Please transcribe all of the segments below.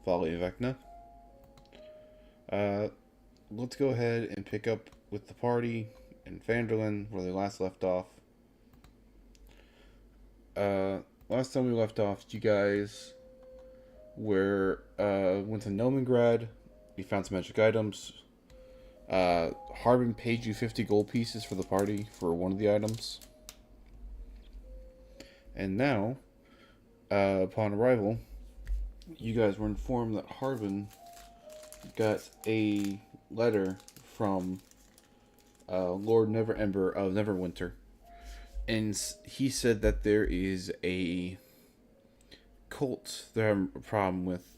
fally and vecna. Uh, let's go ahead and pick up with the party in Vanderlyn where they last left off. Uh, Last time we left off, you guys went to Nomengrad. You found some magic items. Harbin paid you 50 gold pieces for the party for one of the items. And now, upon arrival, you guys were informed that Harbin got a letter from Lord Neverember of Neverwinter. And he said that there is a cult they're having a problem with.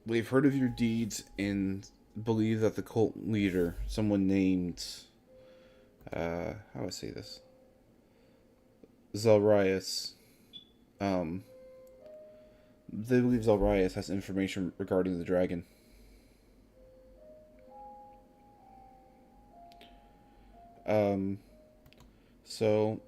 They've heard of your deeds and believe that the cult leader, someone named, how do I say this? Zalrias, they believe Zalrias has information regarding the dragon. Um, so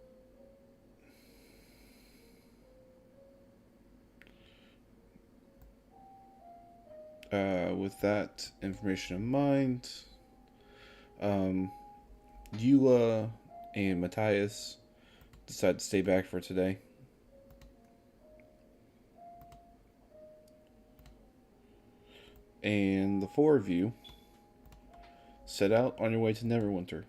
with that information in mind, Eula and Matthias decide to stay back for today. And the four of you set out on your way to Neverwinter.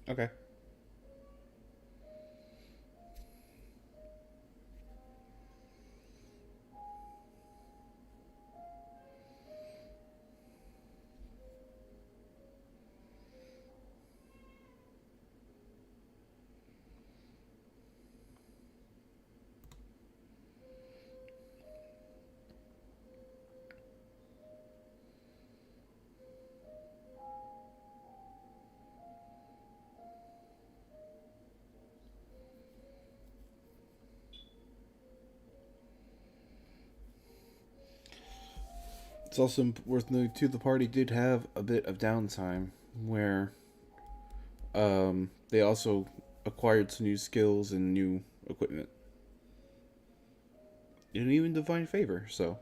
Okay. It's also worth noting too. The party did have a bit of downtime where they also acquired some new skills and new equipment, and even divine favor. So,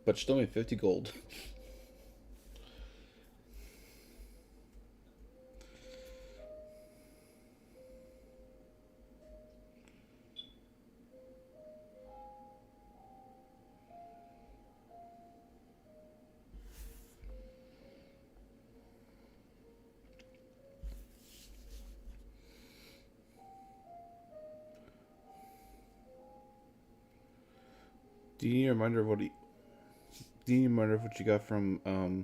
but still made 50 gold. Do you need a reminder of what? Do you need a reminder of what you got from Novigrad?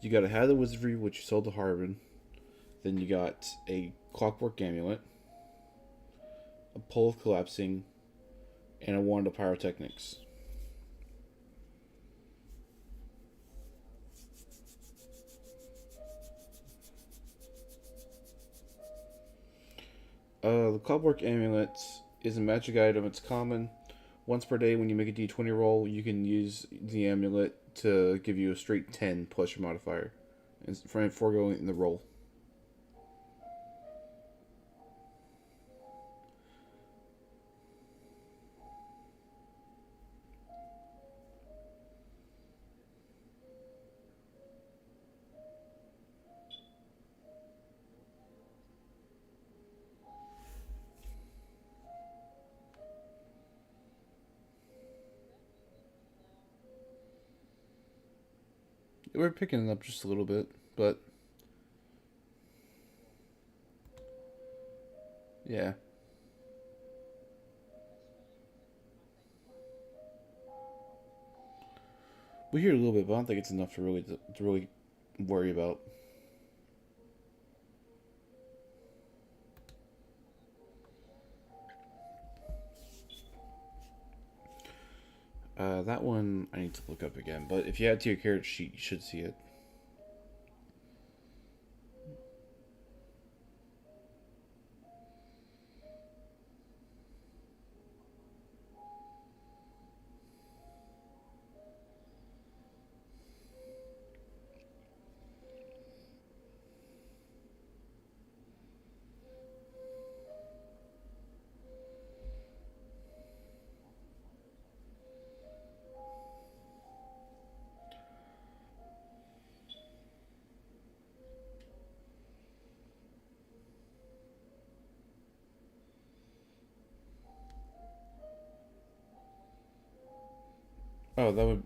You got a hat of wizardry, which you sold to Harbin. Then you got a clockwork amulet, a pole of collapsing, and a wand of pyrotechnics. The clockwork amulet is a magic item. It's common. Once per day, when you make a d20 roll, you can use the amulet to give you a straight 10 plus your modifier, and for foregoing the roll. We're picking it up just a little bit, but yeah. We hear a little bit, but I don't think it's enough to really worry about. That one I need to look up again. But if you add to your character sheet, you should see it. Oh, that would.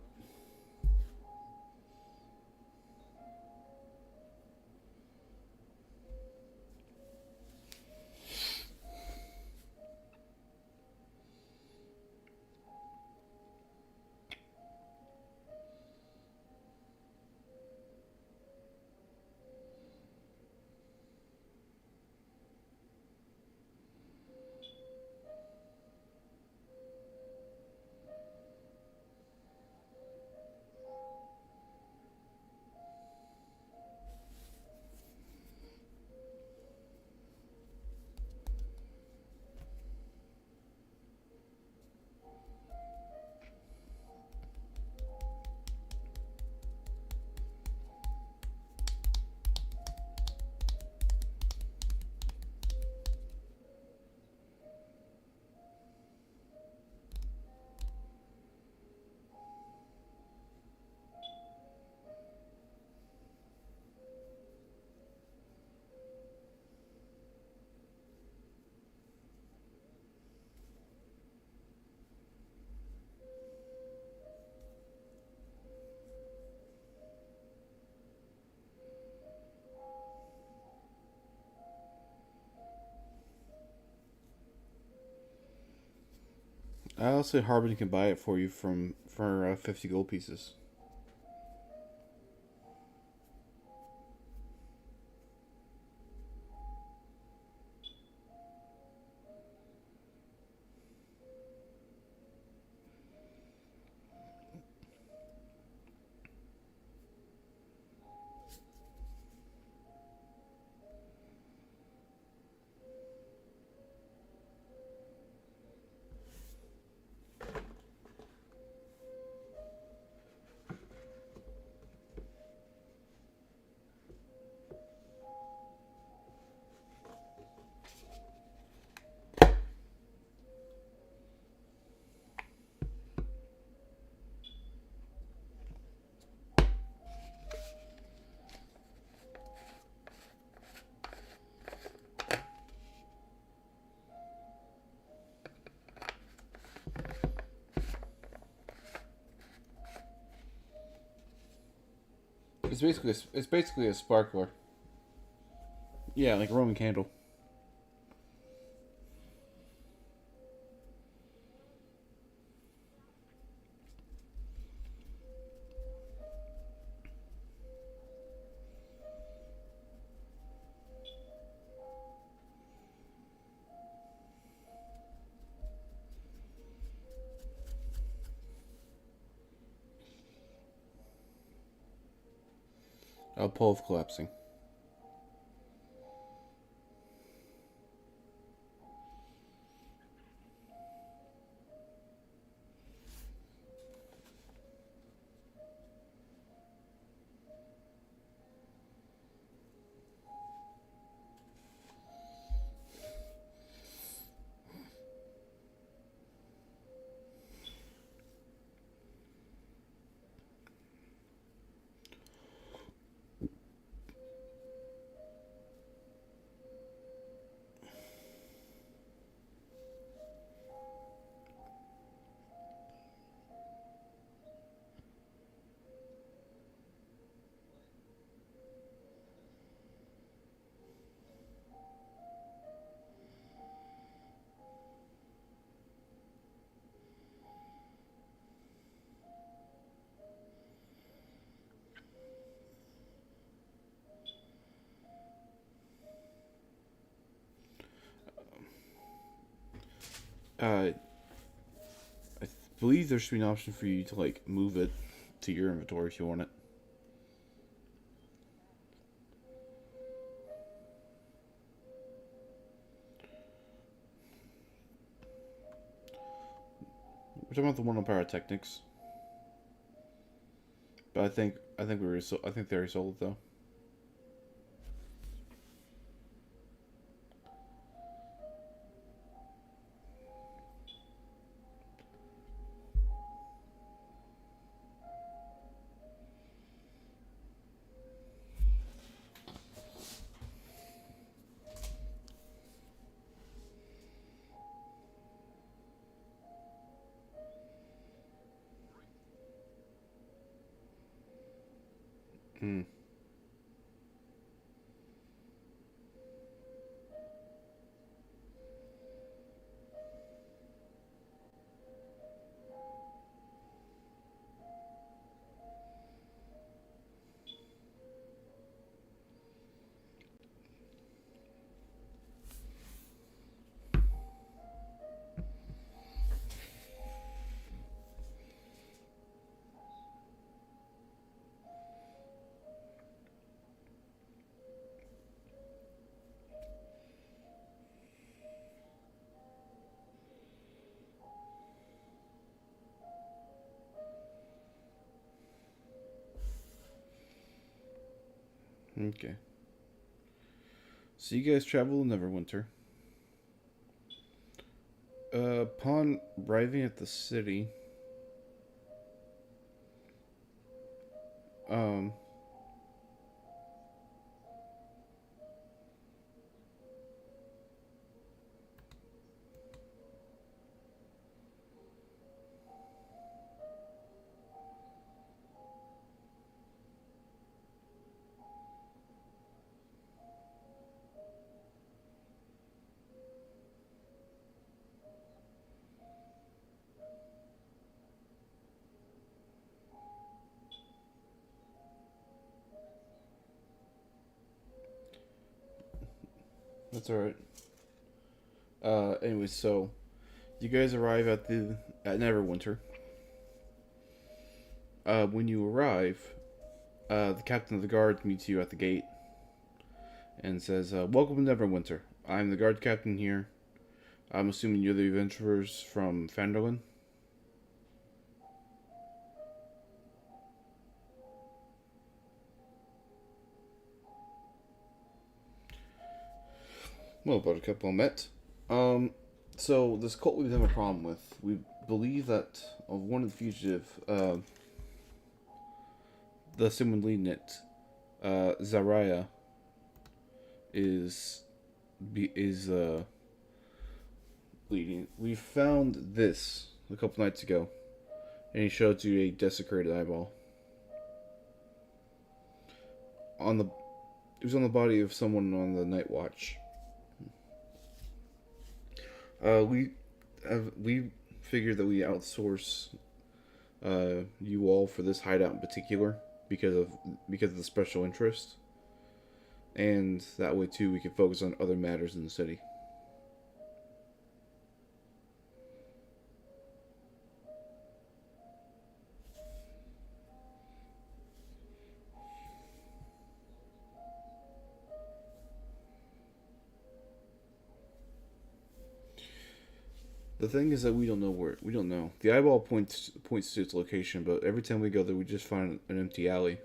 I'll say Harbin can buy it for you for 50 gold pieces. It's basically a sparkler. Yeah, like a Roman candle. A pole of collapsing. Uh, I believe there should be an option for you to like move it to your inventory if you want it. We're talking about the one on pyrotechnics, but I think they already sold it though. Hmm. Okay. So you guys travel in Neverwinter. Upon arriving at the city, um, that's all right. Anyway, so you guys arrive at Neverwinter. When you arrive, the captain of the guard meets you at the gate and says, "Welcome to Neverwinter. I'm the guard captain here. I'm assuming you're the adventurers from Fandolin." Well, Buttercup, well met. Um, so this cult we have a problem with. We believe that of one of the fugitive, the someone leading it, Zaraya, is is leading. We found this a couple nights ago, and he showed you a desecrated eyeball on the. It was on the body of someone on the night watch. We figured that we outsource you all for this hideout in particular because of the special interest, and that way too we can focus on other matters in the city. The thing is that we don't know. The eyeball points to its location, but every time we go there, we just find an empty alley.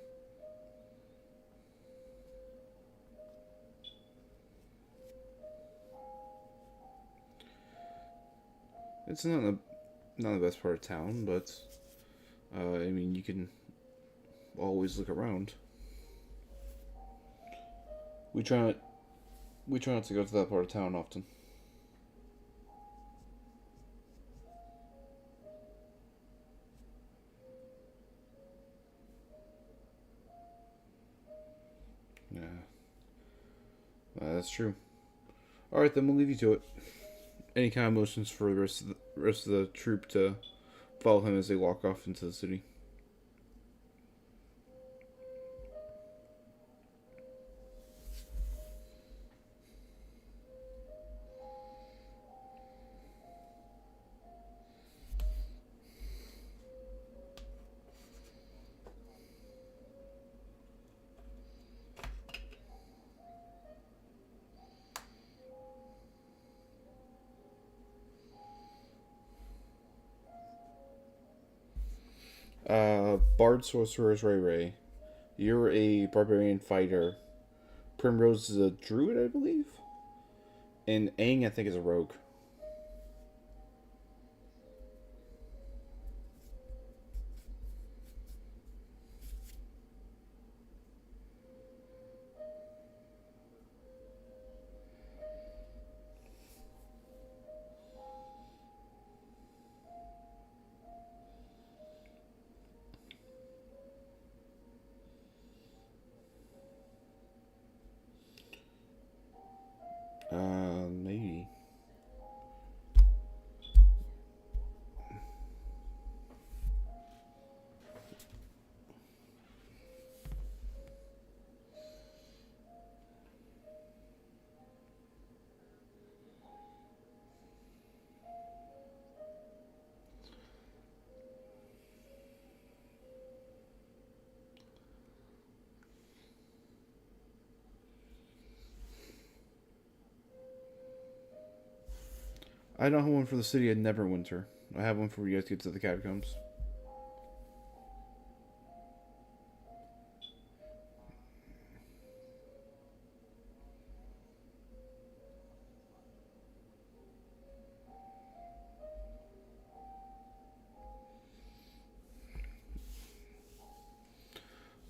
It's not the best part of town, but I mean you can always look around. We try not we try not to go to that part of town often. Yeah, that's true. All right, then we'll leave you to it. Any kind of motions for the rest of the troop to follow him as they walk off into the city. Bard Sorcerer's Ray Ray. You're a barbarian fighter. Primrose is a druid, I believe. And Aang, I think, is a rogue. Maybe. I don't have one for the city of Neverwinter. I have one for you guys to get to the catacombs.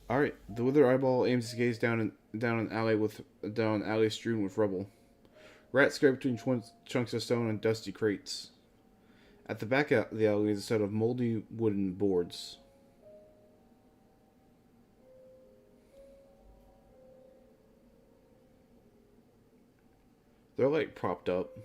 All right. The wither eyeball aims its gaze down an alley strewn with rubble. Rats scrape between chunks of stone and dusty crates. At the back of the alley is a set of moldy wooden boards. They're like propped up.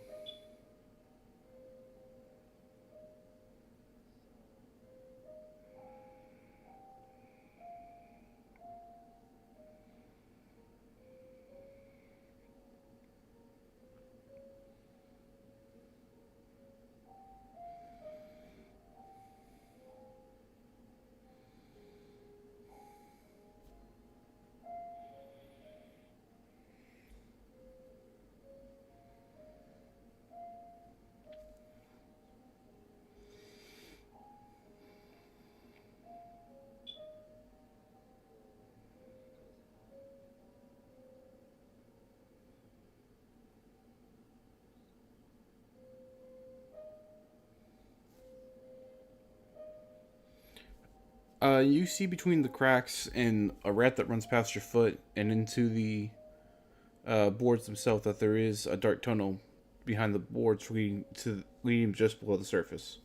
You see between the cracks and a rat that runs past your foot and into the boards themselves that there is a dark tunnel behind the boards leading just below the surface.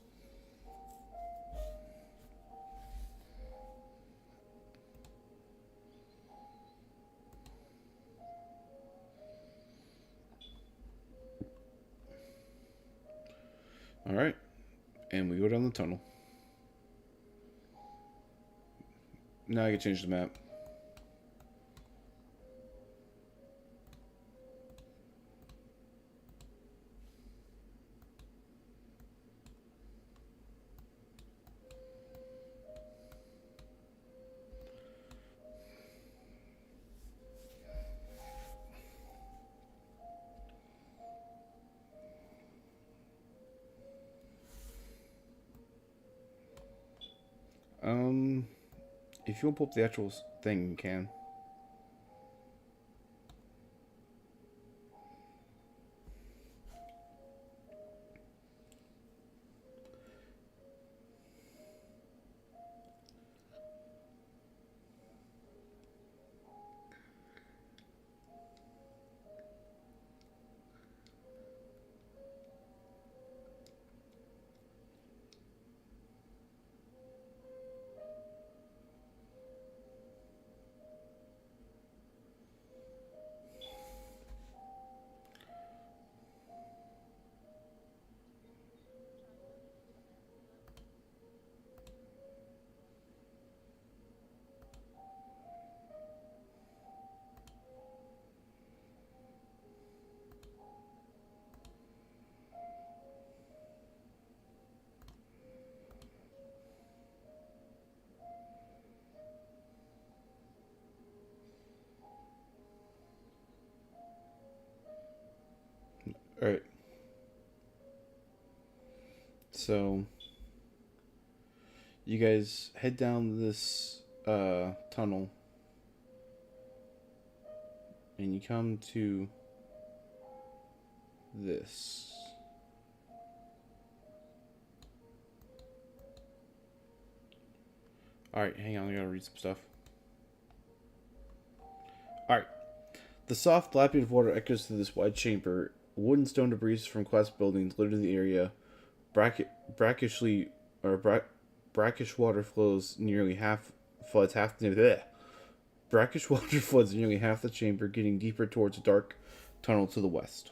All right, and we go down the tunnel. Now I can change the map. Um, if you want to pull up the actual thing, you can. All right. So You guys head down this tunnel, and you come to this. Alright, hang on, I gotta read some stuff. Alright. The soft lapping of water echoes through this wide chamber. Wood and stone debris from collapsed buildings litter the area. Brackishly or brackish water flows nearly half floods half the bleh. Brackish water floods nearly half the chamber, getting deeper towards a dark tunnel to the west.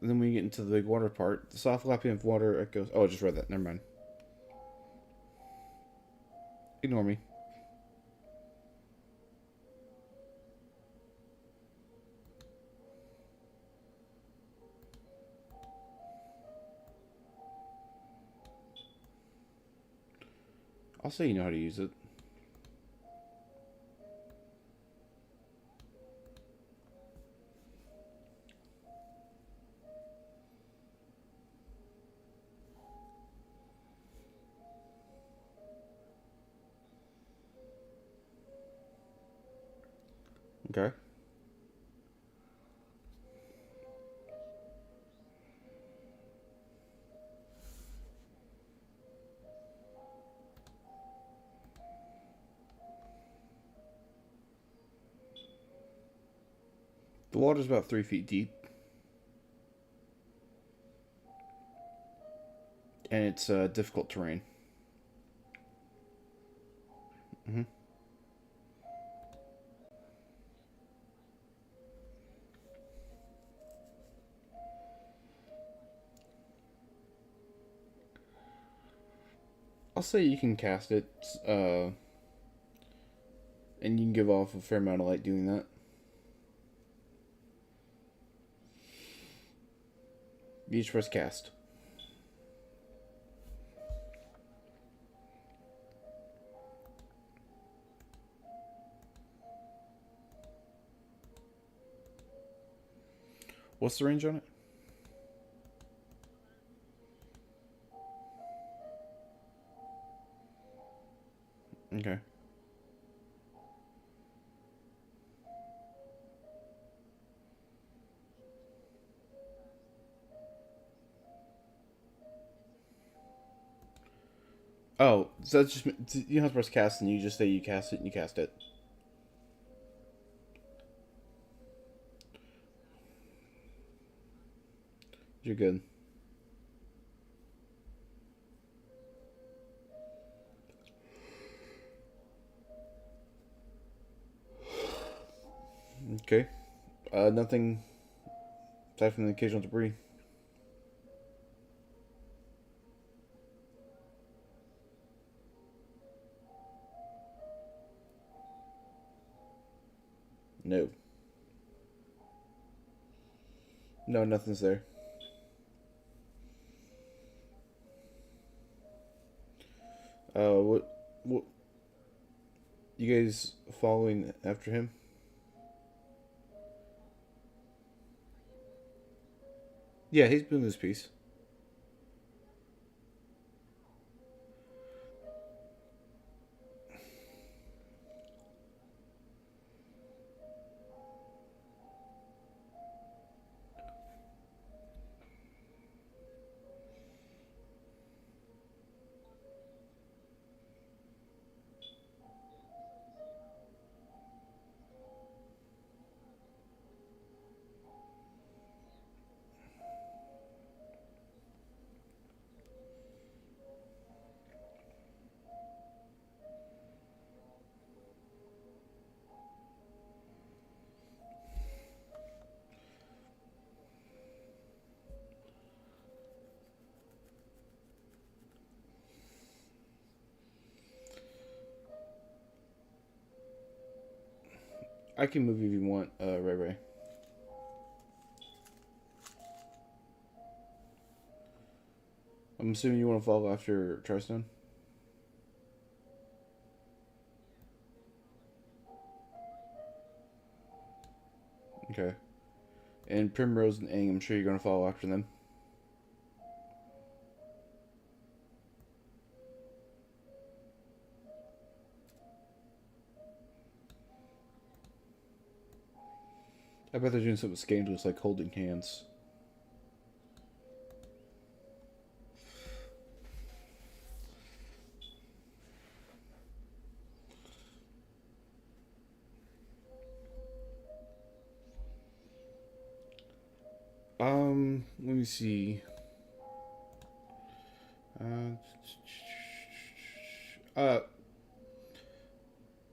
Then we get into the big water part. The soft lapping of water echoes. Oh, I just read that. Never mind. Ignore me. I'll say you know how to use it. Okay. The water's about 3 feet deep. And it's difficult terrain. Mm-hmm. I'll say you can cast it, and you can give off a fair amount of light doing that. You each press cast. What's the range on it? Okay. Oh, so that's just you don't have to press cast, and you just say you cast it, and you cast it. You're good. Okay. Nothing aside from the occasional debris. No. No, nothing's there. What, you guys following after him? Yeah, he's doing this piece. I can move if you want, Ray Ray. I'm assuming you want to follow after Charstone? Okay. And Primrose and Aang, I'm sure you're going to follow after them. I bet they're doing something scandalous like holding hands. Let me see. Uh, uh,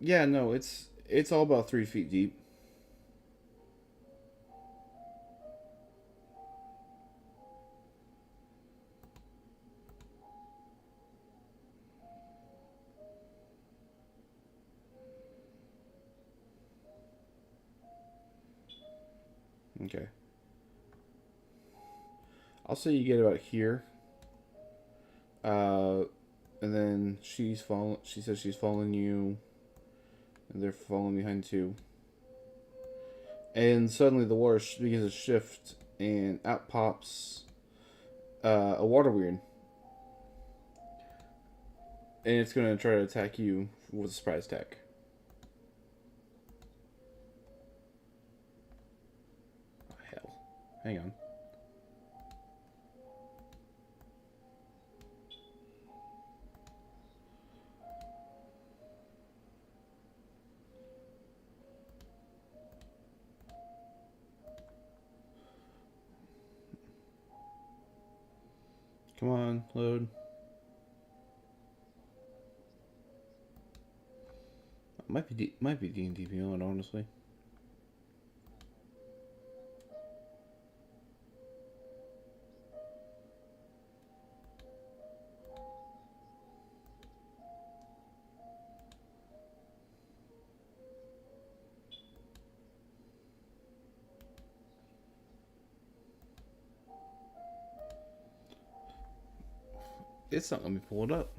yeah, no, it's all about 3 feet deep. Okay. I'll say you get about here. Uh, and then she's following. She says she's following you, and they're following behind too. And suddenly the water begins to shift, and out pops a water weird, and it's gonna try to attack you with a surprise attack. Oh, hell, hang on. Come on, load. Might be D&D Beyond, honestly. It's not letting me pull it up.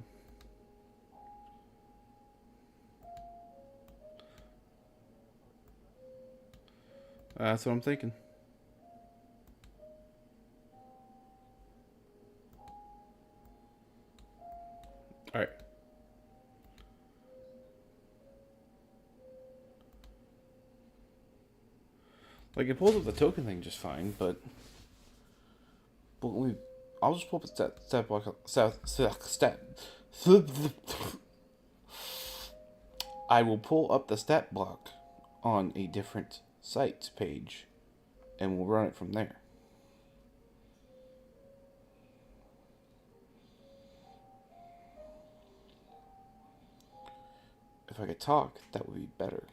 That's what I'm thinking. All right. Like it pulls up the token thing just fine, but we, I'll just pull up the stat block. Stat. I will pull up the stat block on a different site page, and we'll run it from there. If I could talk, that would be better.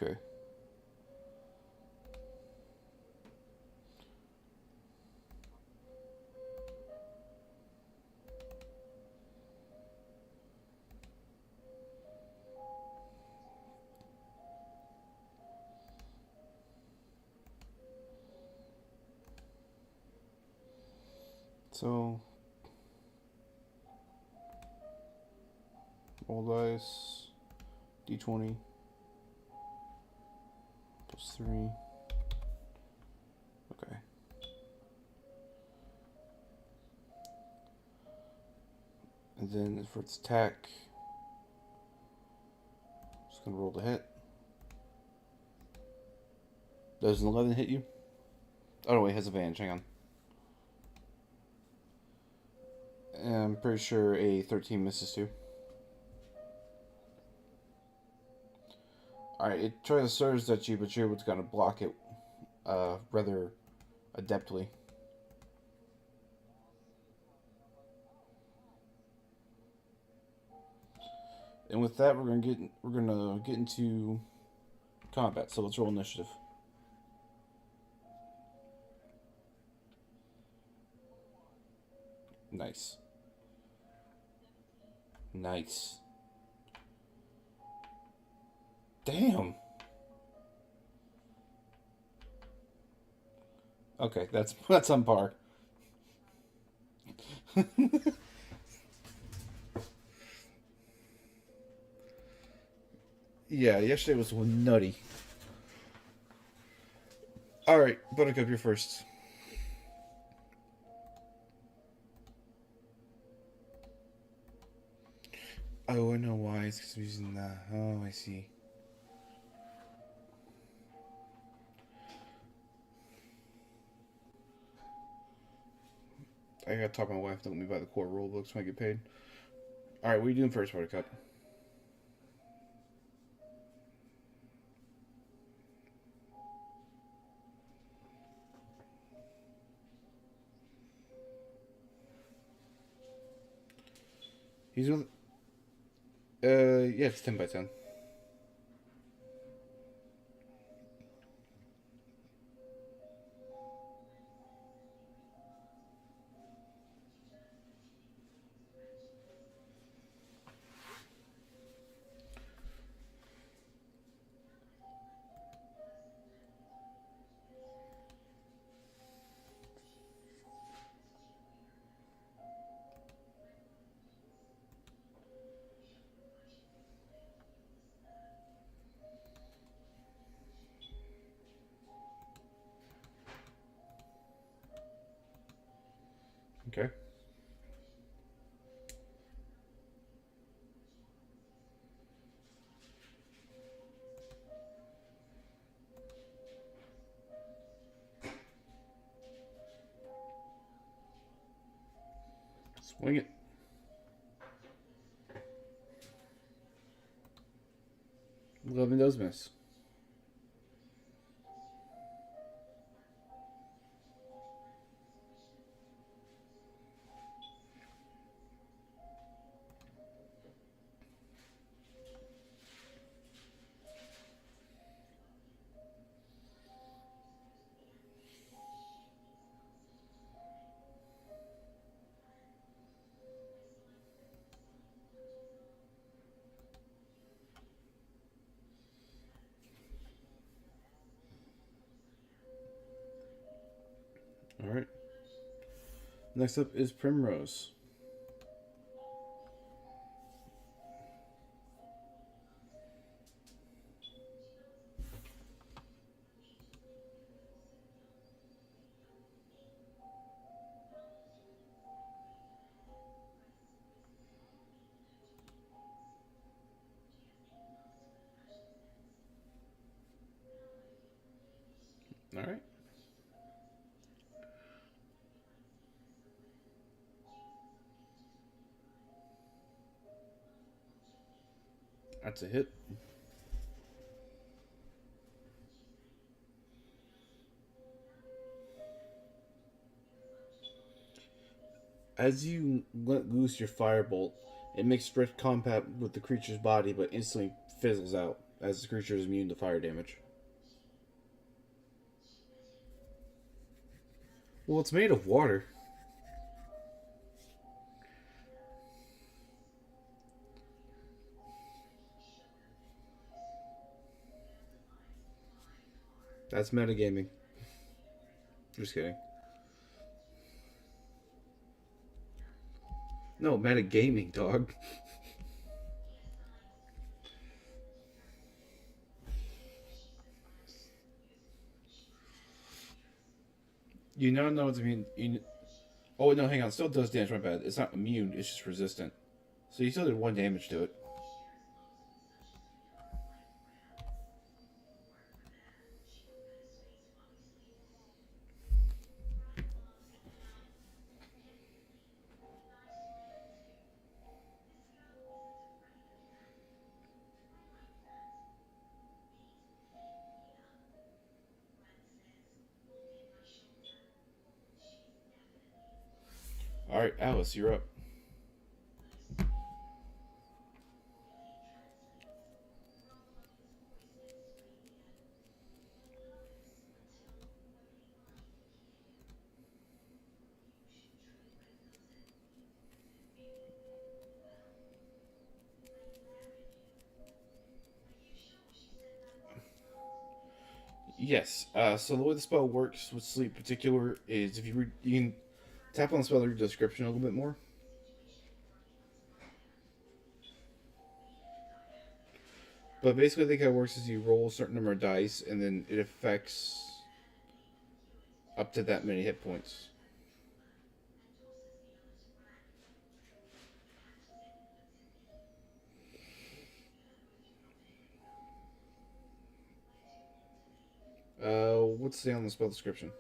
Okay. So, roll dice, d20, +3. Okay. And then for its attack, just gonna roll the hit. Does an 11 hit you? Oh no, wait, it has advantage. Hang on. And I'm pretty sure a 13 misses too. Alright, it tries to surge at you, but you're able to kind of block it rather adeptly. And with that, we're gonna get into combat. So let's roll initiative. Nice. Nice. Damn. Okay, that's on par. Yeah, yesterday was nutty. All right, Buttercup, you're first. Oh, I know why. It's because I'm using that. Oh, I see. I gotta talk to my wife to let me buy the core rule books when I get paid. All right, what are you doing first, Buttercup? He's with. Yeah, it's 10 by 10. Okay. Swing it. 11 does miss. All right. Next up is Primrose. All right. That's a hit. As you let loose your firebolt, it makes strict contact with the creature's body, but instantly fizzles out, as the creature is immune to fire damage. Well, it's made of water. That's metagaming. Just kidding. No, metagaming, dog. You now know what I mean. Oh, no, hang on. It still does damage, my bad. It's not immune, it's just resistant. So you still did 1 damage to it. Alright, Alice, you're up. Yes. So the way the spell works with sleep, in particular, is if you can tap on the spell, read the description a little bit more. But basically, I think how it works is you roll a certain number of dice, and then it affects up to that many hit points. What's the on the spell description?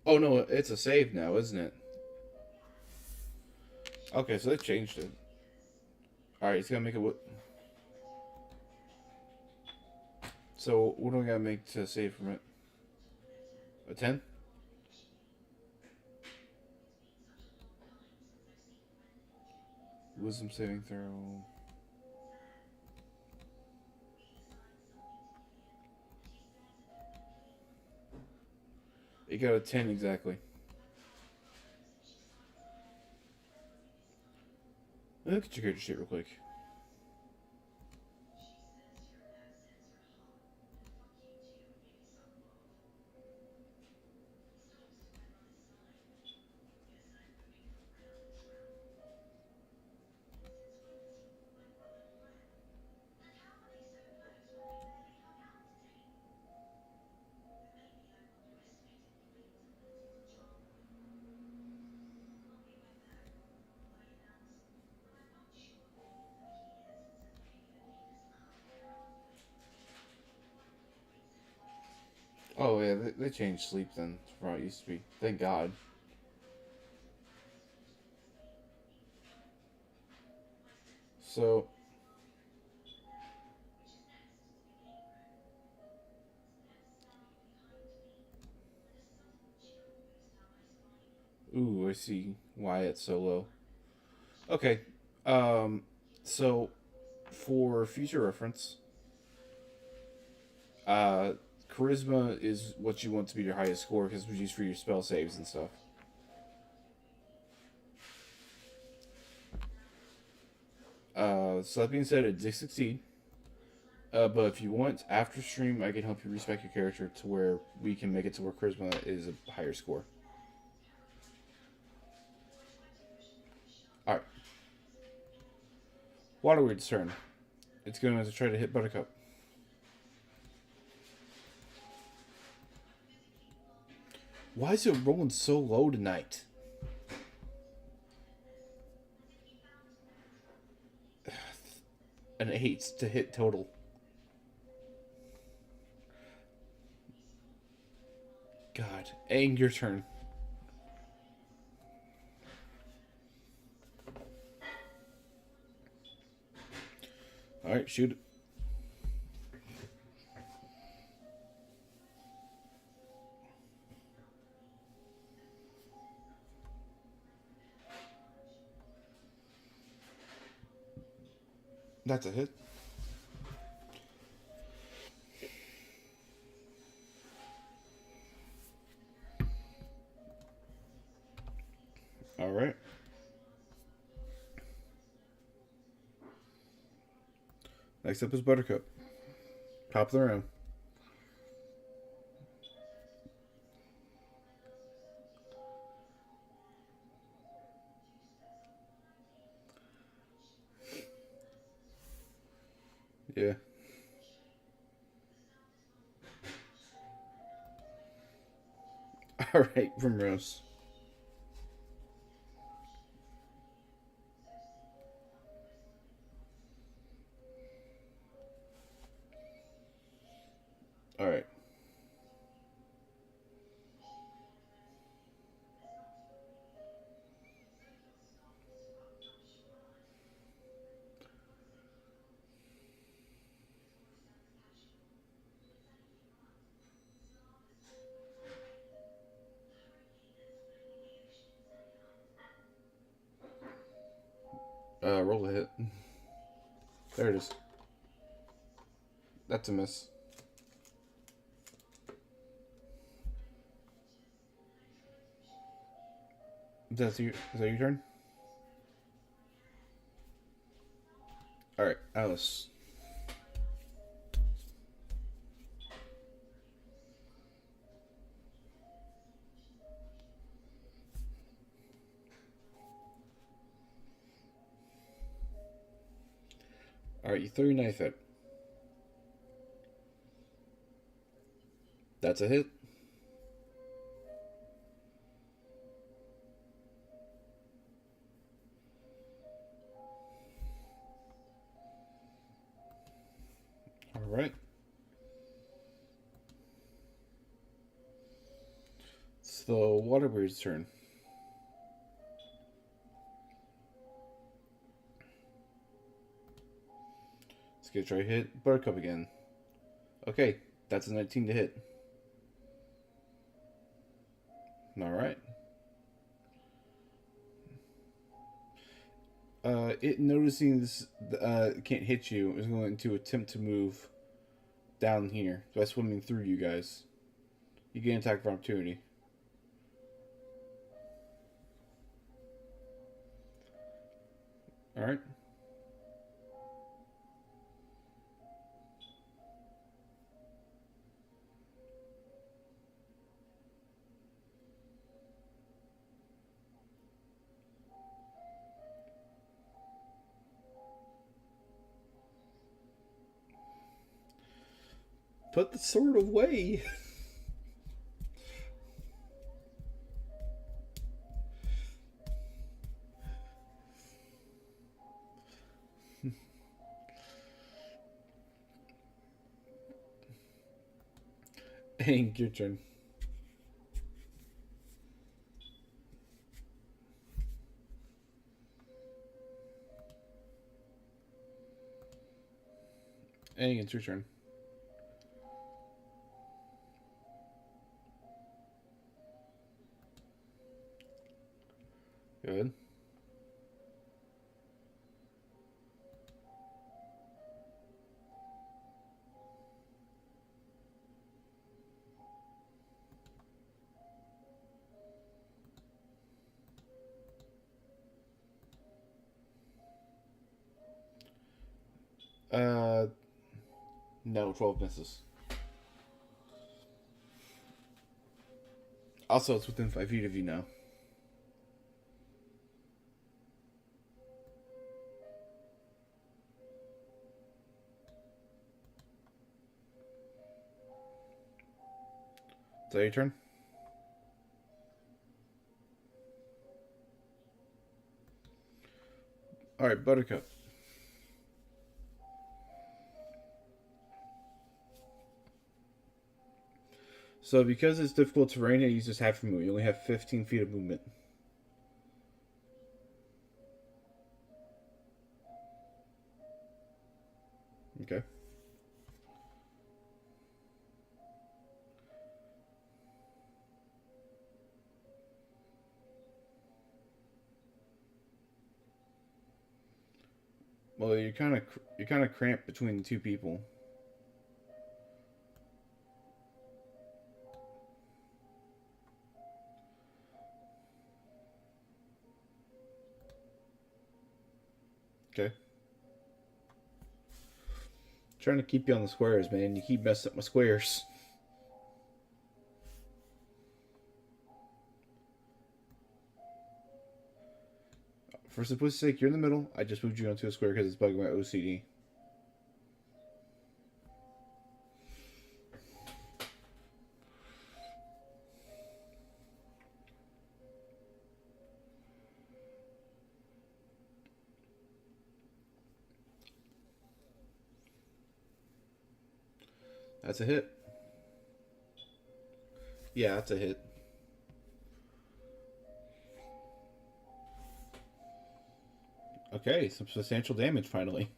Oh no, it's a save now, isn't it? Okay, so they changed it. All right, it's gonna make it. So what do I gotta make to save from it? A 10? Wisdom saving throw. It got a 10 exactly. Look at your character sheet real quick. Oh yeah, they changed sleep then from how it used to be. Thank God. So, ooh, I see why it's so low. Okay, um, so for future reference, uh, charisma is what you want to be your highest score because it's used for your spell saves and stuff. So that being said, it did succeed. But if you want, after stream, I can help you respec your character to where we can make it to where charisma is a higher score. All right, Waterweird's turn. It's going to try to hit Buttercup. Why is it rolling so low tonight? An 8 to hit total. God. Aang, your turn. Alright, shoot. That's a hit. Alright. Next up is Buttercup. Top of the round. Yeah. Alright, Primrose. Alright. Roll a hit. There it is. That's a miss. Is that your turn? Alright, Alice. Alright, you throw your knife at. That's a hit. Alright. It's the water bird's turn. Let's get a try hit. Buttercup again. Okay, that's a 19 to hit. Alright. It noticing this can't hit you is going to attempt to move down here by swimming through you guys. You get an attack of opportunity. Alright. Put the sword away. Hank, your turn. Hank, it's your turn. Good. Uh, no, 12 misses. Also, it's within 5 feet of you now. Is that your turn? Alright, Buttercup. So because it's difficult terrain, it uses half your movement. You only have 15 feet of movement. Okay. Well, you're kind of cramped between the two people. Okay. Trying to keep you on the squares, man. You keep messing up my squares. For simplicity's sake, you're in the middle. I just moved you onto a square because it's bugging my OCD. That's a hit. Yeah, that's a hit. Okay, some substantial damage finally.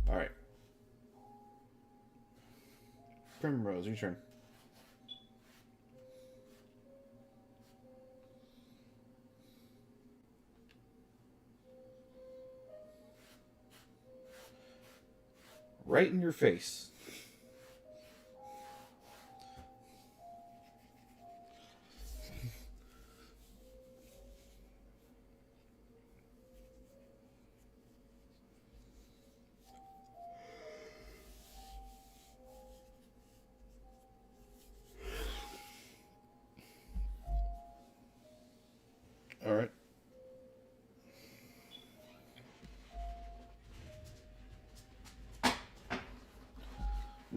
Alright. Primrose, your turn. Right in your face.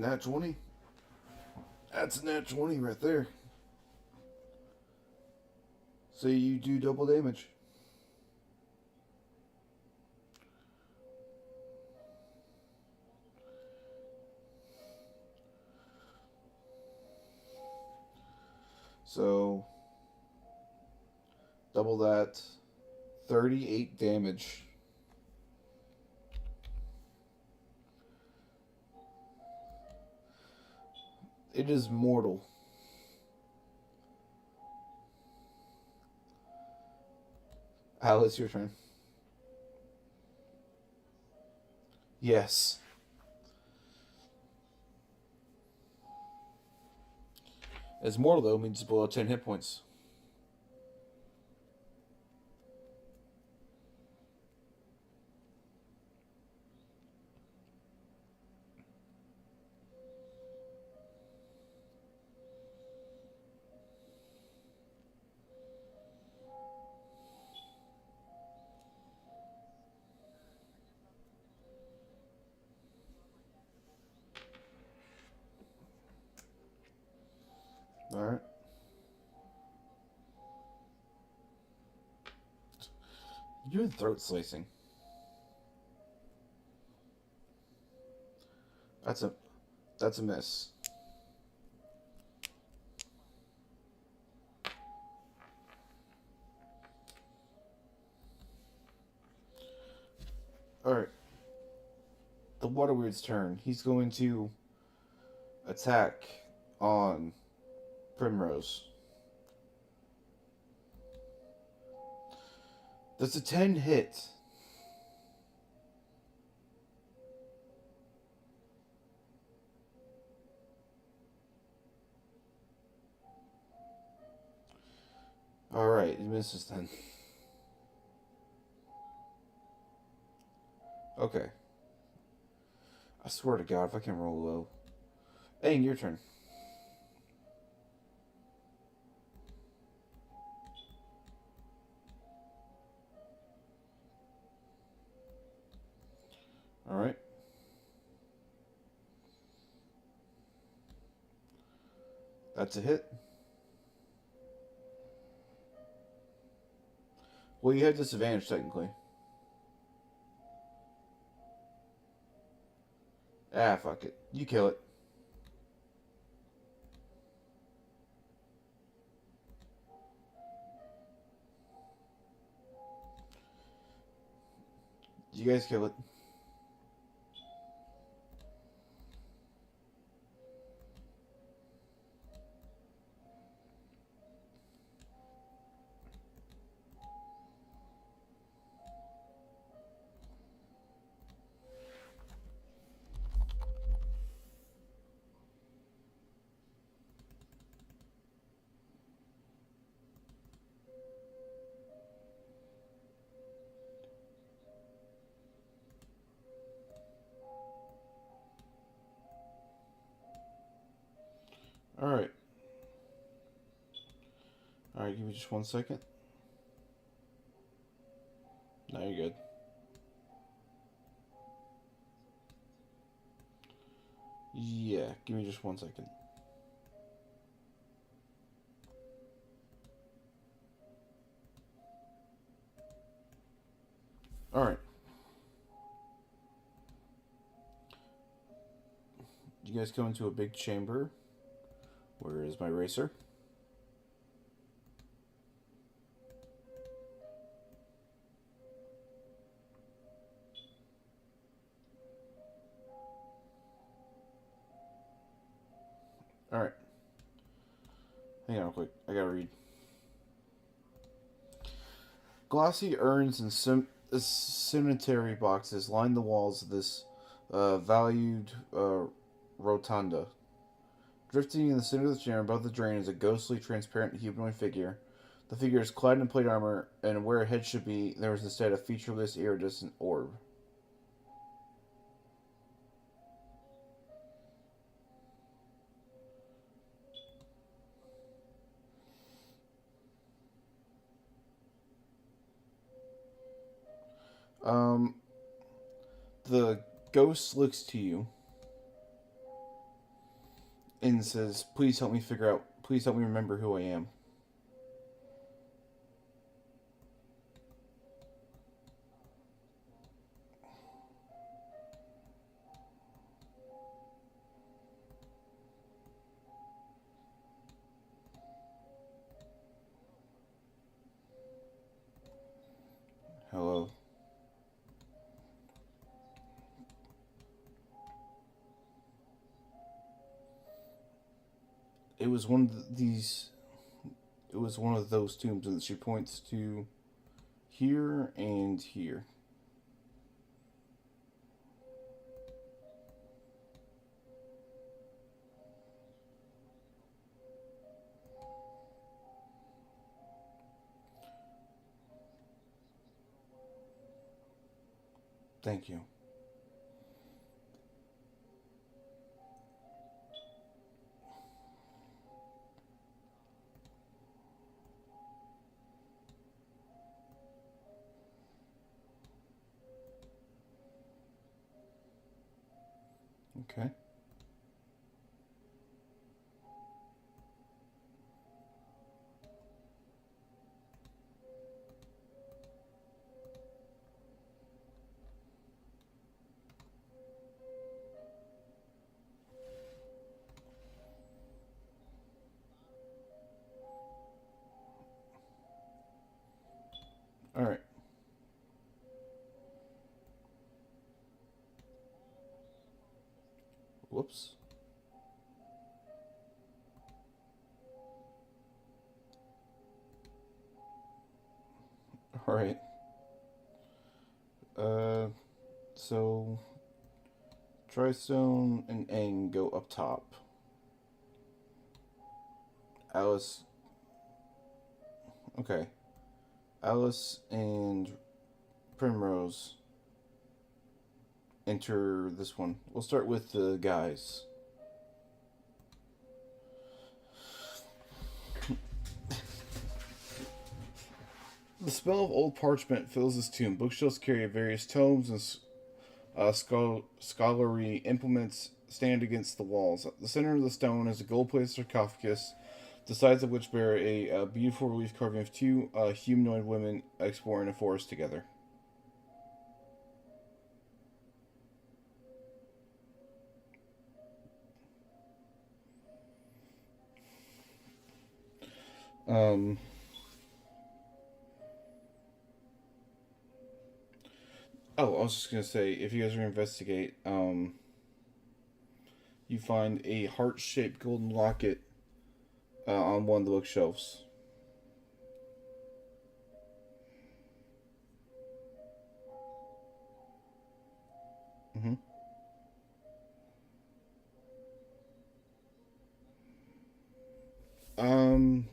Nat 20. That's a nat 20 right there. So you do double damage. So double that, 38 damage. It is mortal. Alice, your turn. Yes. As mortal, though, means below 10 hit points. Alright. You're doing throat slicing. That's a miss. Alright. The Water Weird's turn. He's going to attack on Primrose. That's a 10 hit. Alright, he misses then. Okay. I swear to God, if I can roll low. Aang, your turn. Alright. That's a hit. Well, you have disadvantage, technically. Ah, fuck it. You kill it. You guys kill it. Alright. Alright, give me just 1 second. Now you're good. Yeah, give me just 1 second. Alright. You guys come into a big chamber. Where is my racer? Alright. Hang on real quick. I gotta read. Glossy urns and cemetery boxes line the walls of this valued rotunda. Drifting in the center of the chamber above the drain is a ghostly, transparent humanoid figure. The figure is clad in plate armor, and where a head should be, there is instead a featureless, iridescent orb. Um, the ghost looks to you and says, "Please help me figure out. Please help me remember who I am." Hello. It was one of these. It was one of those tombs, and she points to here and here. Thank you. Okay. All right. Whoops. All right. Uh, so Tristone and Aang go up top. Alice. Okay. Alice and Primrose enter this one. We'll start with the guys. The spell of old parchment fills this tomb. Bookshelves carry various tomes and scholarly implements stand against the walls. At the center of the stone is a gold-plated sarcophagus, the sides of which bear a beautiful relief carving of two humanoid women exploring a forest together. Um, oh, I was just gonna say, if you guys are gonna investigate, you find a heart-shaped golden locket on one of the bookshelves. Mm-hmm. Um,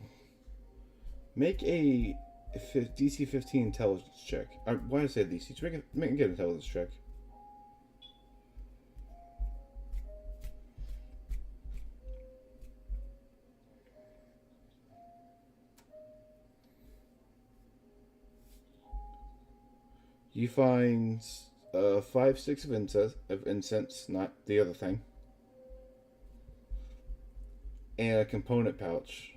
Make a DC 15 intelligence check. Why did I say DC? Get an intelligence check. You find 5 sticks of incense, not the other thing, and a component pouch.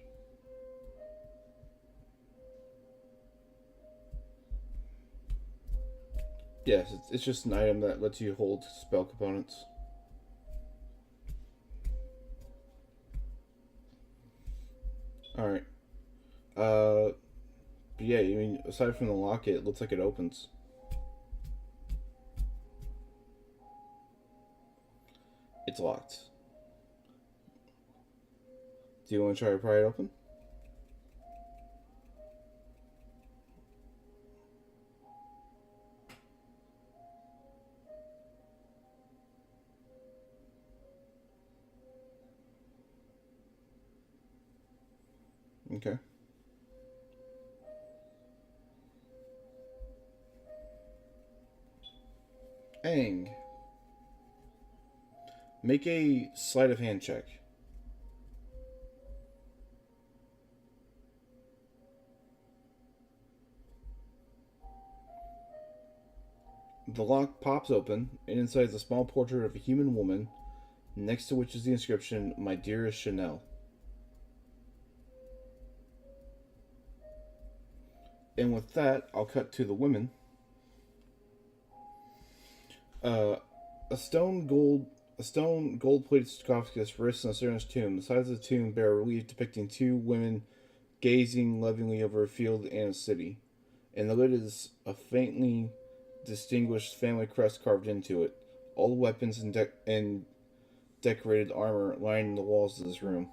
Yes, it's just an item that lets you hold spell components. All right. But yeah, I mean, aside from the locket, it looks like it opens. It's locked. Do you want to try to pry it open? Okay. Aang, make a sleight of hand check. The lock pops open, and inside is a small portrait of a human woman next to which is the inscription, "My dearest Chanel." And with that, I'll cut to the women. Uh, a stone gold plated sarcophagus rests on a servant's tomb. The sides of the tomb bear a relief depicting two women gazing lovingly over a field and a city. And the lid is a faintly distinguished family crest carved into it. All the weapons and decorated armor lining the walls of this room.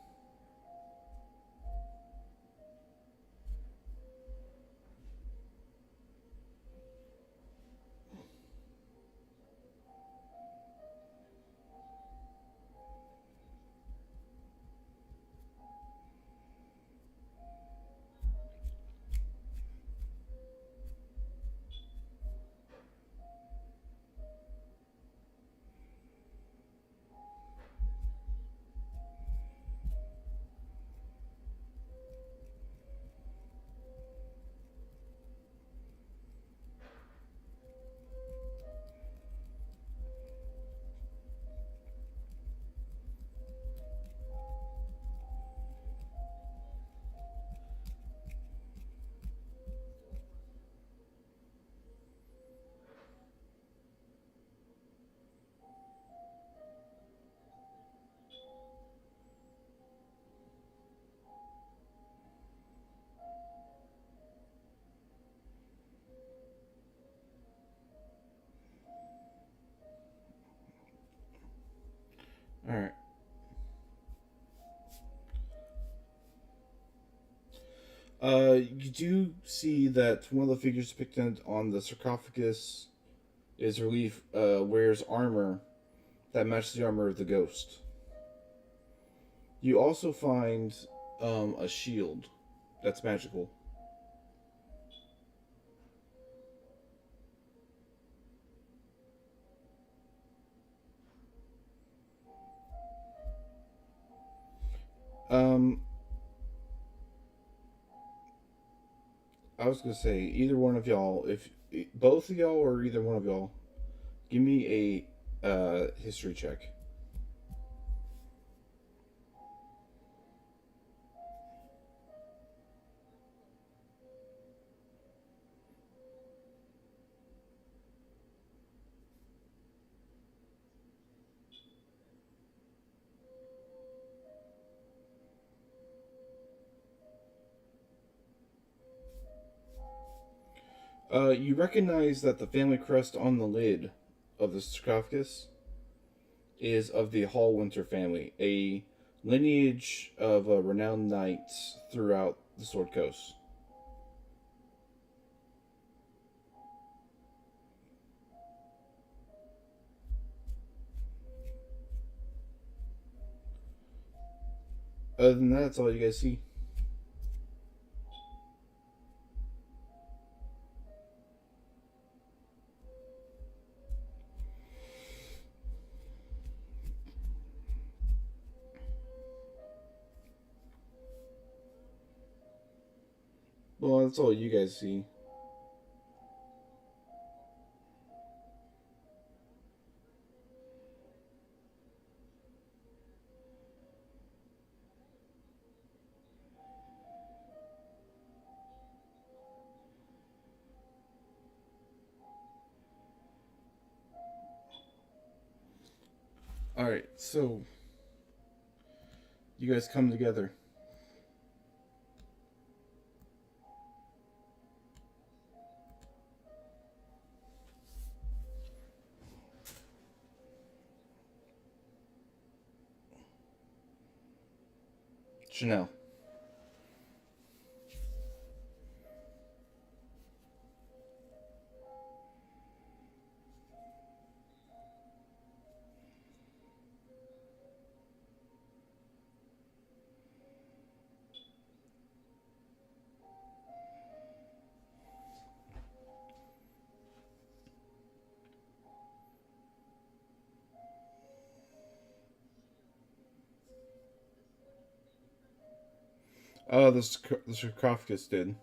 Alright. You do see that one of the figures depicted on the sarcophagus is relief wears armor that matches the armor of the ghost. You also find a shield that's magical. Um, I was gonna say either one of y'all, if both of y'all or either one of y'all, give me a history check. You recognize that the family crest on the lid of the sarcophagus is of the Hallwinter family, a lineage of renowned knights throughout the Sword Coast. Other than that, that's all you guys see. Well, that's all you guys see. All right, so you guys come together. Chanel. The sarcophagus did.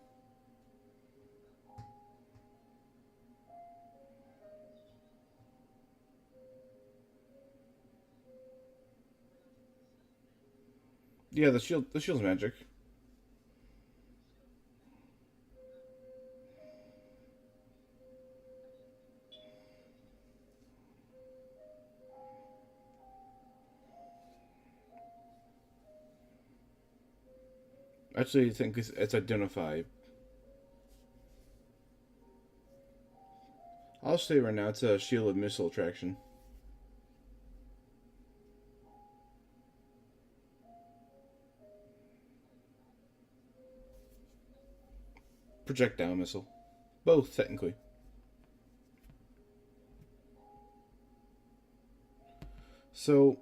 Yeah, the shield. The shield's magic. Actually, I think it's identify. I'll say right now it's a shield of missile attraction. Projectile missile. Both, technically. So,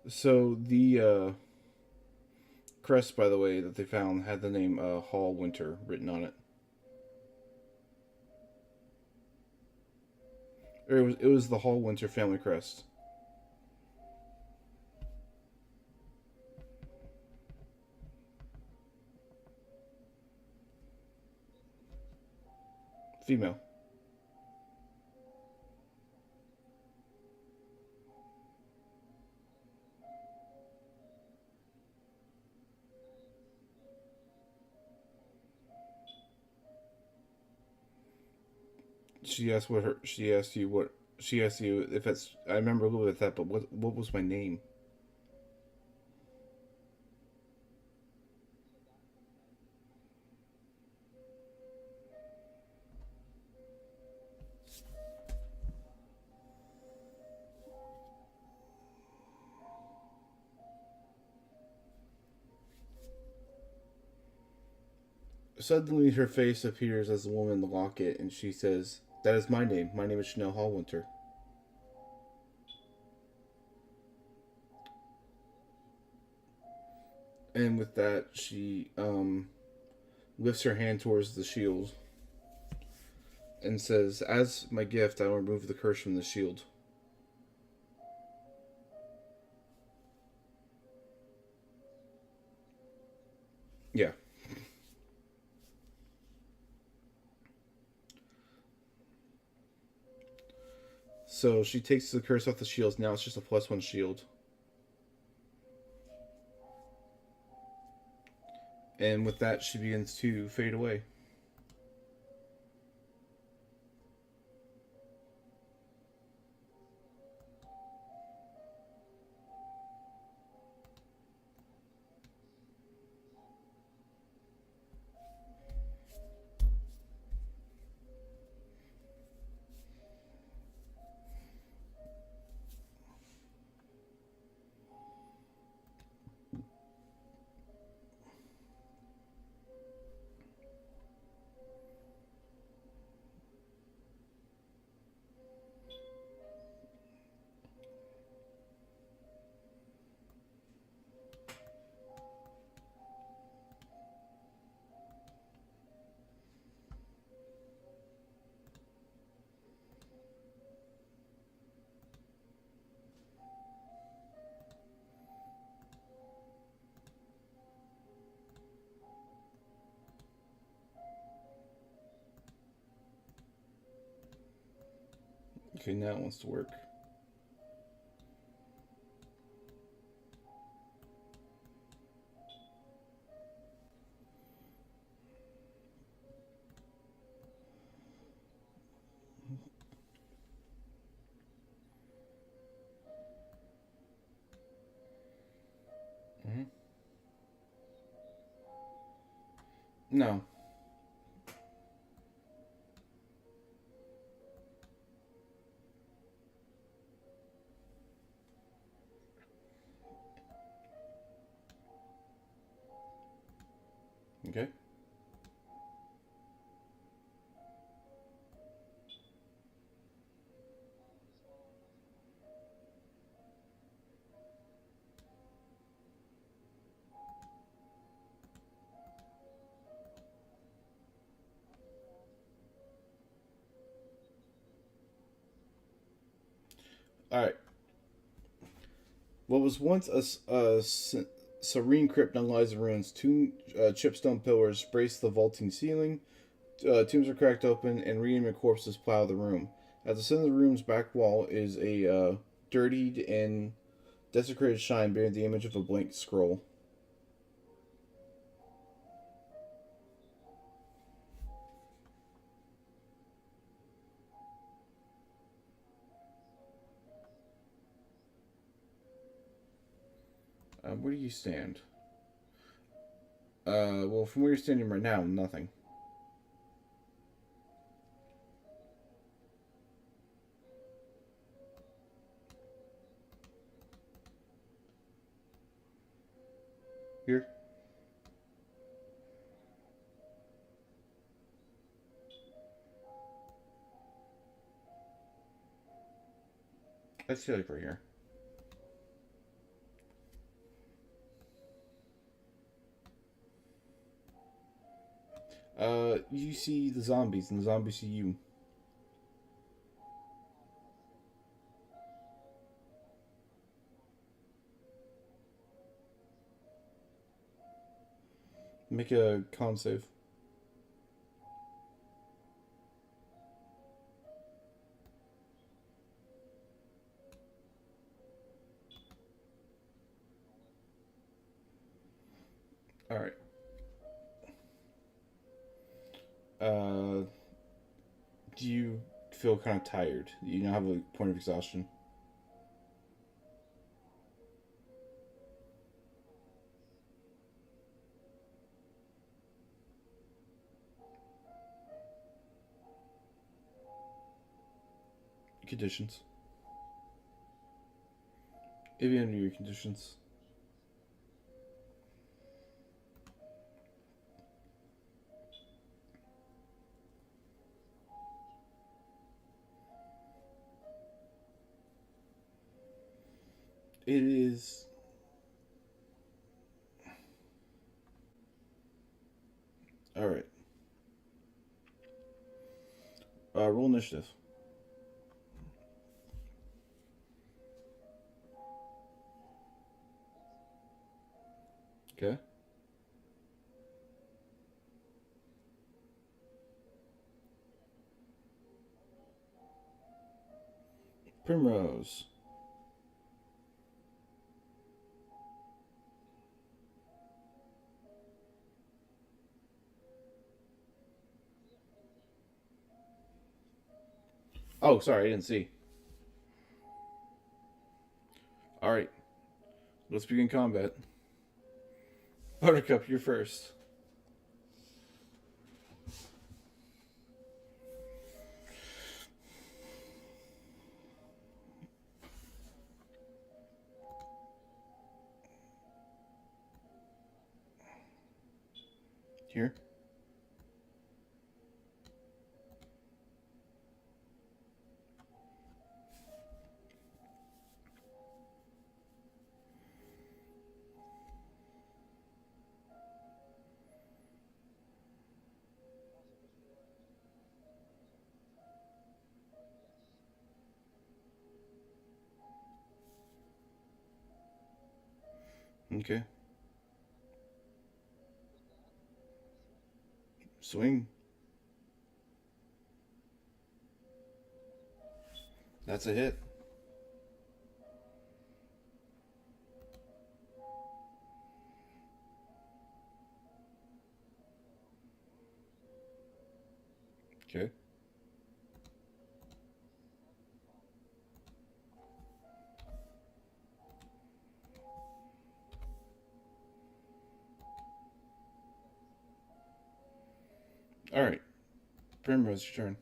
the crest, by the way, that they found had the name Hall Winter written on it. Or it was the Hall Winter family crest. Female. She asked what her. She asked you what. She asked you if it's. I remember a little bit of that, but what was my name? Suddenly, her face appears as the woman in the locket, and she says, "That is my name. My name is Chanel Hallwinter." And with that, she lifts her hand towards the shield and says, "As my gift, I will remove the curse from the shield." Yeah. So she takes the curse off the shields. Now it's just a +1 shield. And with that, she begins to fade away. Okay, now it wants to work. Mm-hmm. No. Okay. All right. What was once a serene crypt now lies in ruins. Two chipstone pillars brace the vaulting ceiling. Tombs are cracked open, and reanimated corpses plow the room. At the center of the room's back wall is a dirtied and Desecrated shine bearing the image of a blank scroll. Where do you stand? Well, from where you're standing right now, nothing. Here? I see like right here. You see the zombies, and the zombies see you. Make a con save. Alright. Uh, do you feel kind of tired? You now have a point of exhaustion. Conditions. If you under your conditions. It is. Alright. Roll initiative. Okay. Primrose. Oh, sorry, I didn't see. Alright, let's begin combat. Buttercup, you're first. Here. Okay. Swing. That's a hit. Okay. Alright. Primrose, your turn.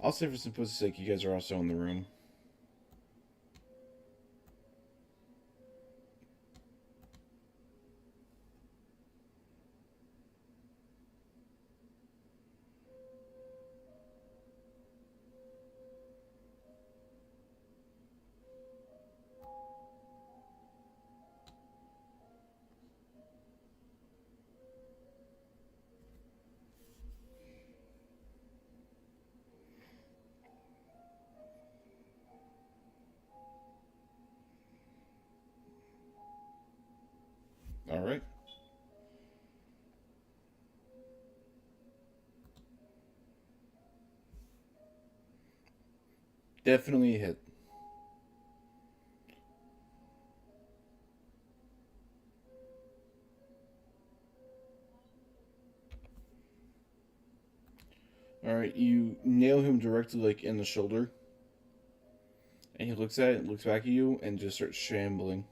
I'll say for simplicity's sake, you guys are also in the room. Alright. Definitely a hit. Alright, you nail him directly like in the shoulder. And he looks at it, looks back at you, and just starts shambling.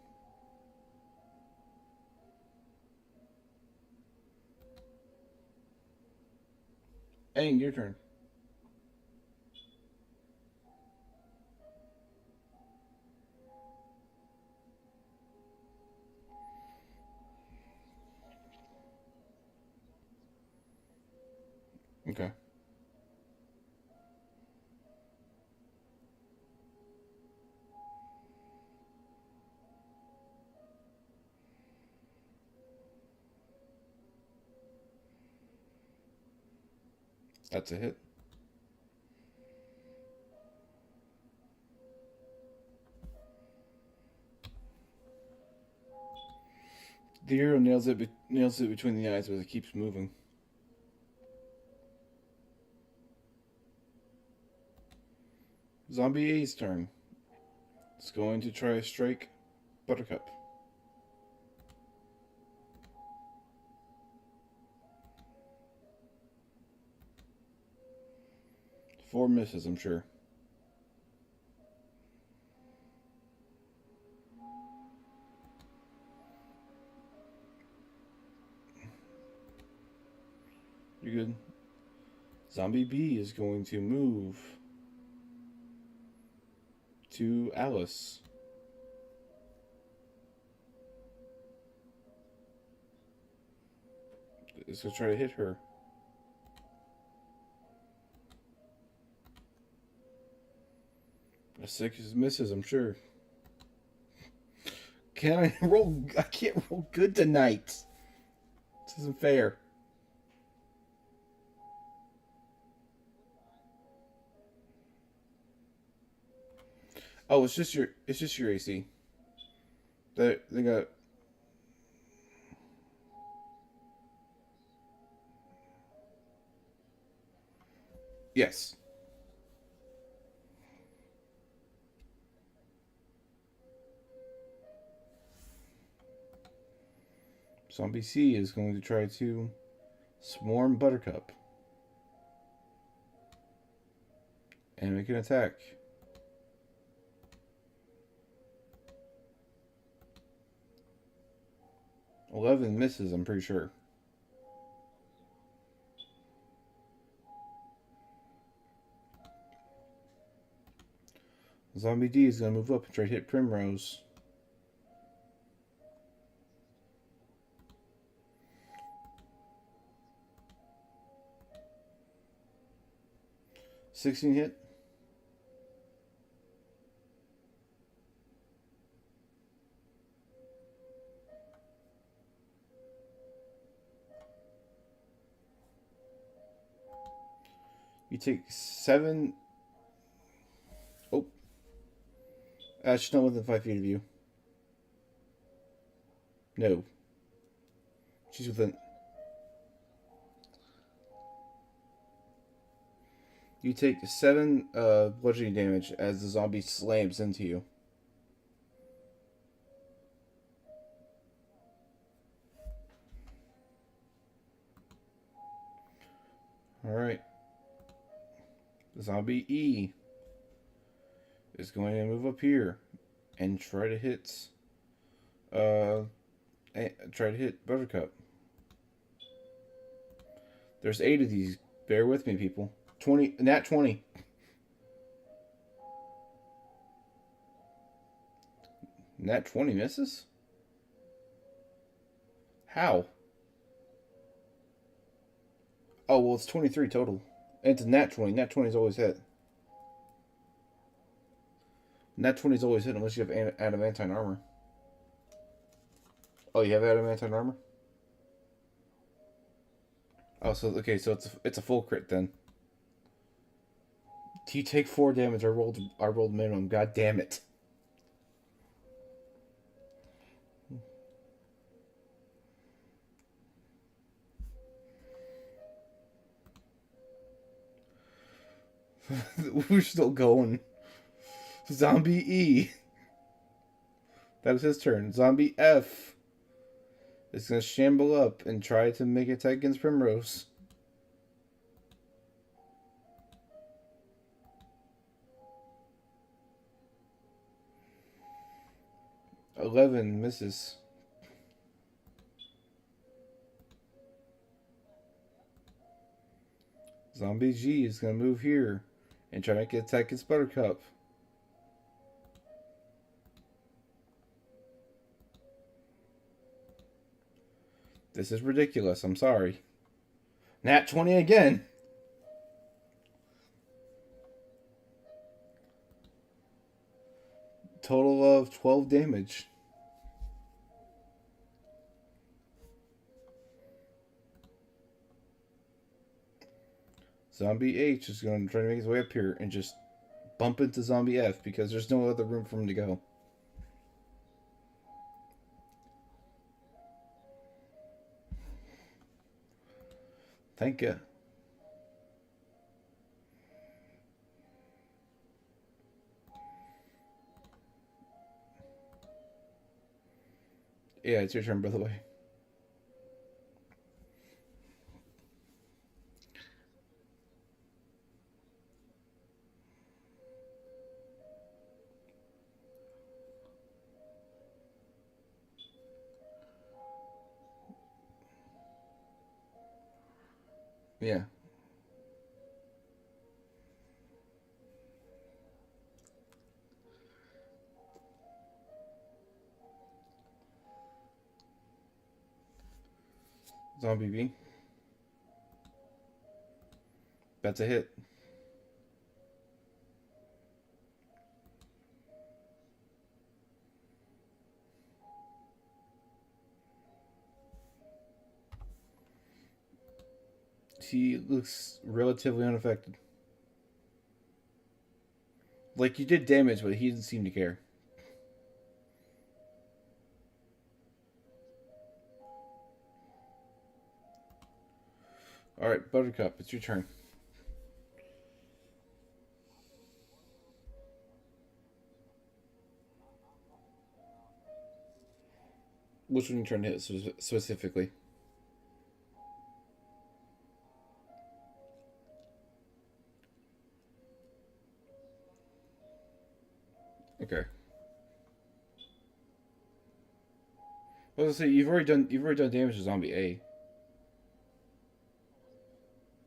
Aang, your turn. Okay. That's a hit. The hero nails it between the eyes, but it keeps moving. Zombie A's turn. It's going to try to strike Buttercup. 4 misses, I'm sure. You're good. Zombie B is going to move to Alice. It's going to try to hit her. A 6 misses, I'm sure. Can I roll? I can't roll good tonight. This isn't fair. Oh, it's just your AC. They got yes. Zombie C is going to try to swarm Buttercup and make an attack. 11 misses, I'm pretty sure. Zombie D is going to move up and try to hit Primrose. 16 hit. You take 7. Oh. She's not within 5 feet of you. No. She's within. You take 7 bludgeoning damage as the zombie slams into you. Alright. Zombie E is going to move up here and try to hit Buttercup. There's 8 of these. Bear with me, people. 20 nat 20. Nat 20 misses? How? Oh, well, it's 23 total. It's nat 20. Nat 20 is always hit. Nat 20 is always hit unless you have adamantine armor. Oh, you have adamantine armor? Oh, so okay, so it's a full crit then. You take 4 damage. I rolled minimum. God damn it. We're still going. Zombie E. That was his turn. Zombie F is going to shamble up and try to make an attack against Primrose. 11 misses. Zombie G is going to move here and try to make an attack against Buttercup. This is ridiculous. I'm sorry. Nat 20 again. Total of 12 damage. Zombie H is going to try to make his way up here and just bump into Zombie F because there's no other room for him to go. Thank you. Yeah, it's your turn, by the way. Yeah. Zombie B. That's a hit. He looks relatively unaffected. Like, you did damage, but he doesn't seem to care. Alright, Buttercup, it's your turn. Which one you trying to hit specifically? Okay. I was gonna say you've already done damage to Zombie A.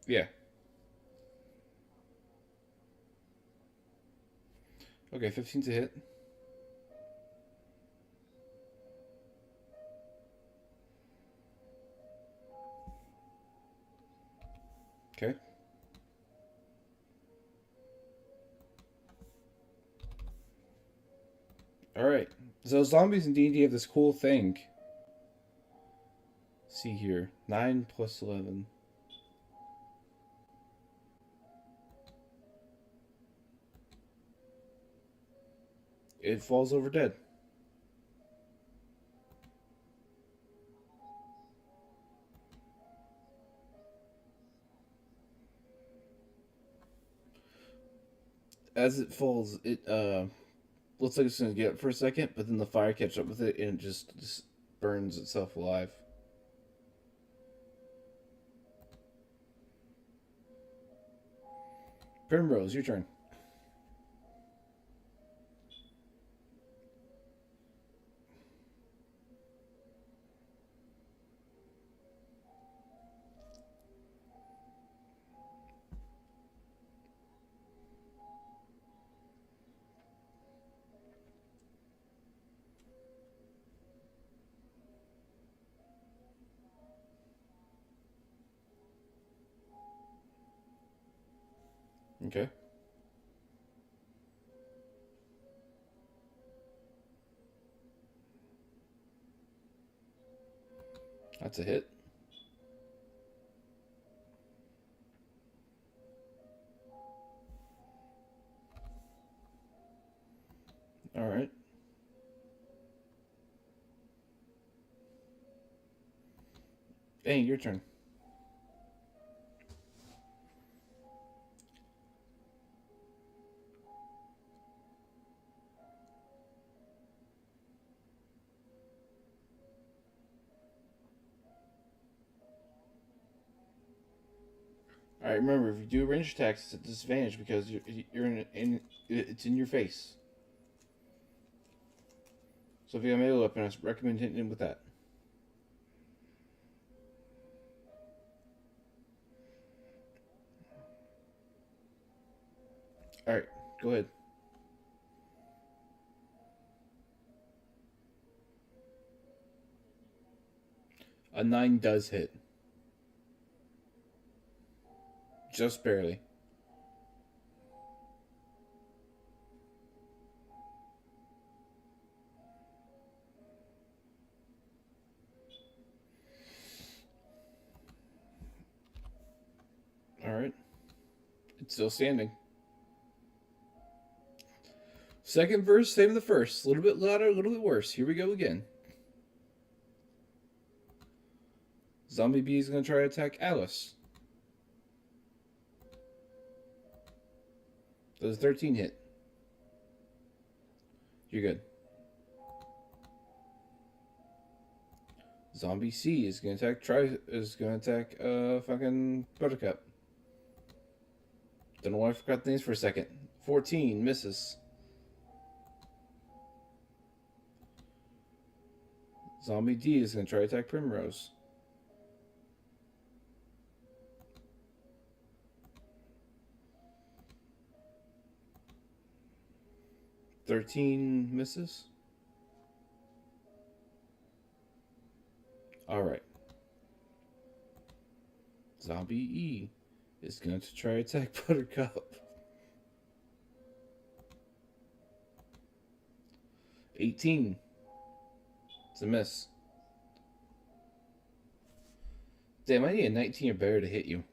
Yeah. Okay, 15 to hit. Okay. Alright. So zombies in D&D have this cool thing. See here. 9 plus 11. It falls over dead. As it falls, it looks like it's gonna get up for a second, but then the fire catches up with it and it just burns itself alive. Primrose, your turn. Okay. That's a hit. Alright. Hey, your turn. All right, remember, if you do a range attack, it's at disadvantage because you're in it's in your face. So if you have a melee weapon, I recommend hitting him with that. All right, go ahead. A 9 does hit. Just barely. All right. It's still standing. Second verse, same as the first. A little bit louder, a little bit worse. Here we go again. Zombie B is going to try to attack Alice. Does a 13 hit? You're good. Zombie C is going to attack fucking Buttercup. Don't know why I forgot the names for a second. 14 misses. Zombie D is going to try to attack Primrose. $13 misses. Alright. Zombie E is going to try to attack Buttercup. 18. It's a miss. Damn, I need a 19 or better to hit you.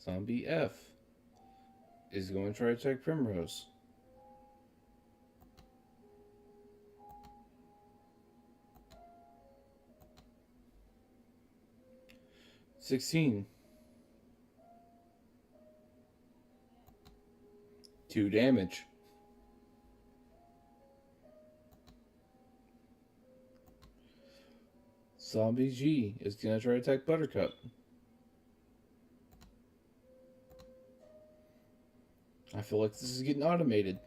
Zombie F is going to try to attack Primrose. 16. 2 damage. Zombie G is going to try to attack Buttercup. I feel like this is getting automated.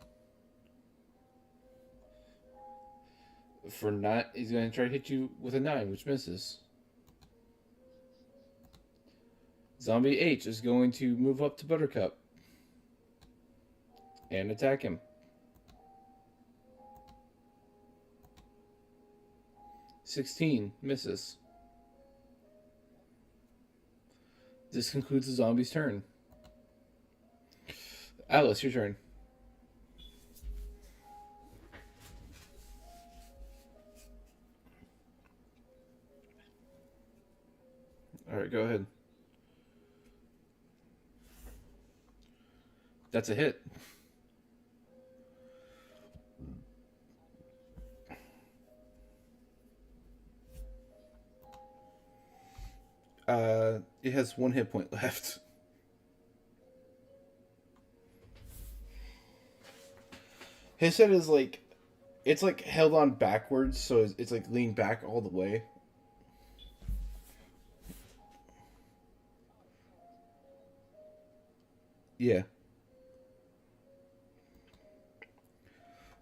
For not, he's going to try to hit you with a 9, which misses. Zombie H is going to move up to Buttercup and attack him. 16 misses. This concludes the zombie's turn. Alice, your turn. Alright, go ahead. That's a hit. It has 1 hit point left. His head is like, it's like held on backwards, so it's like leaned back all the way. Yeah.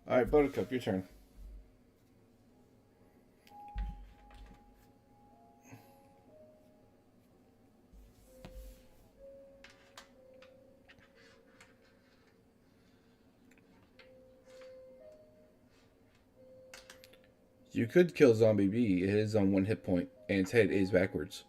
Alright, Buttercup, your turn. You could kill Zombie B. It is on 1 hit point, and its head is backwards.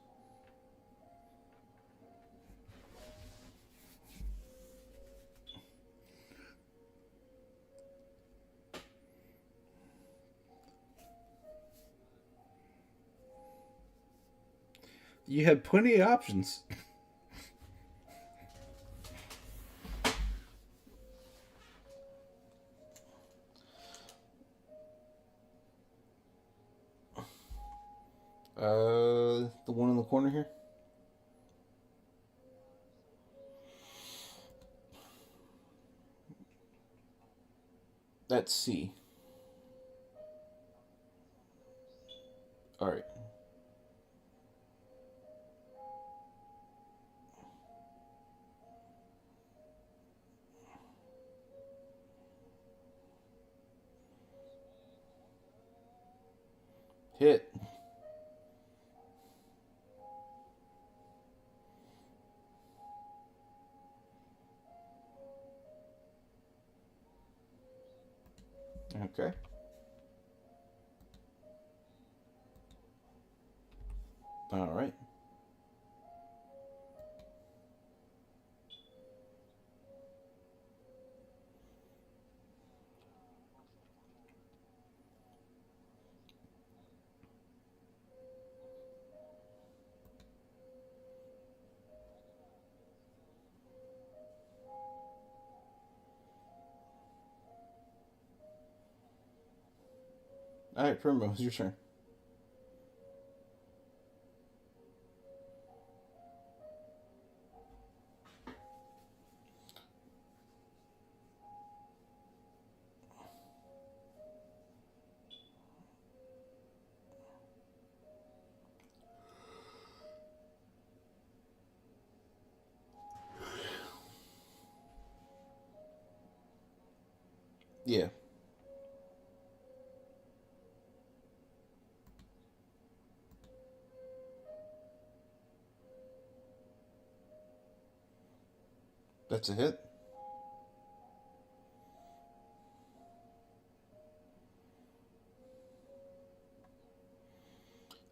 You had plenty of options. The one in the corner here. That's C. All right. Hit. Okay. All right. All right, Primrose, your turn. Yeah, that's a hit.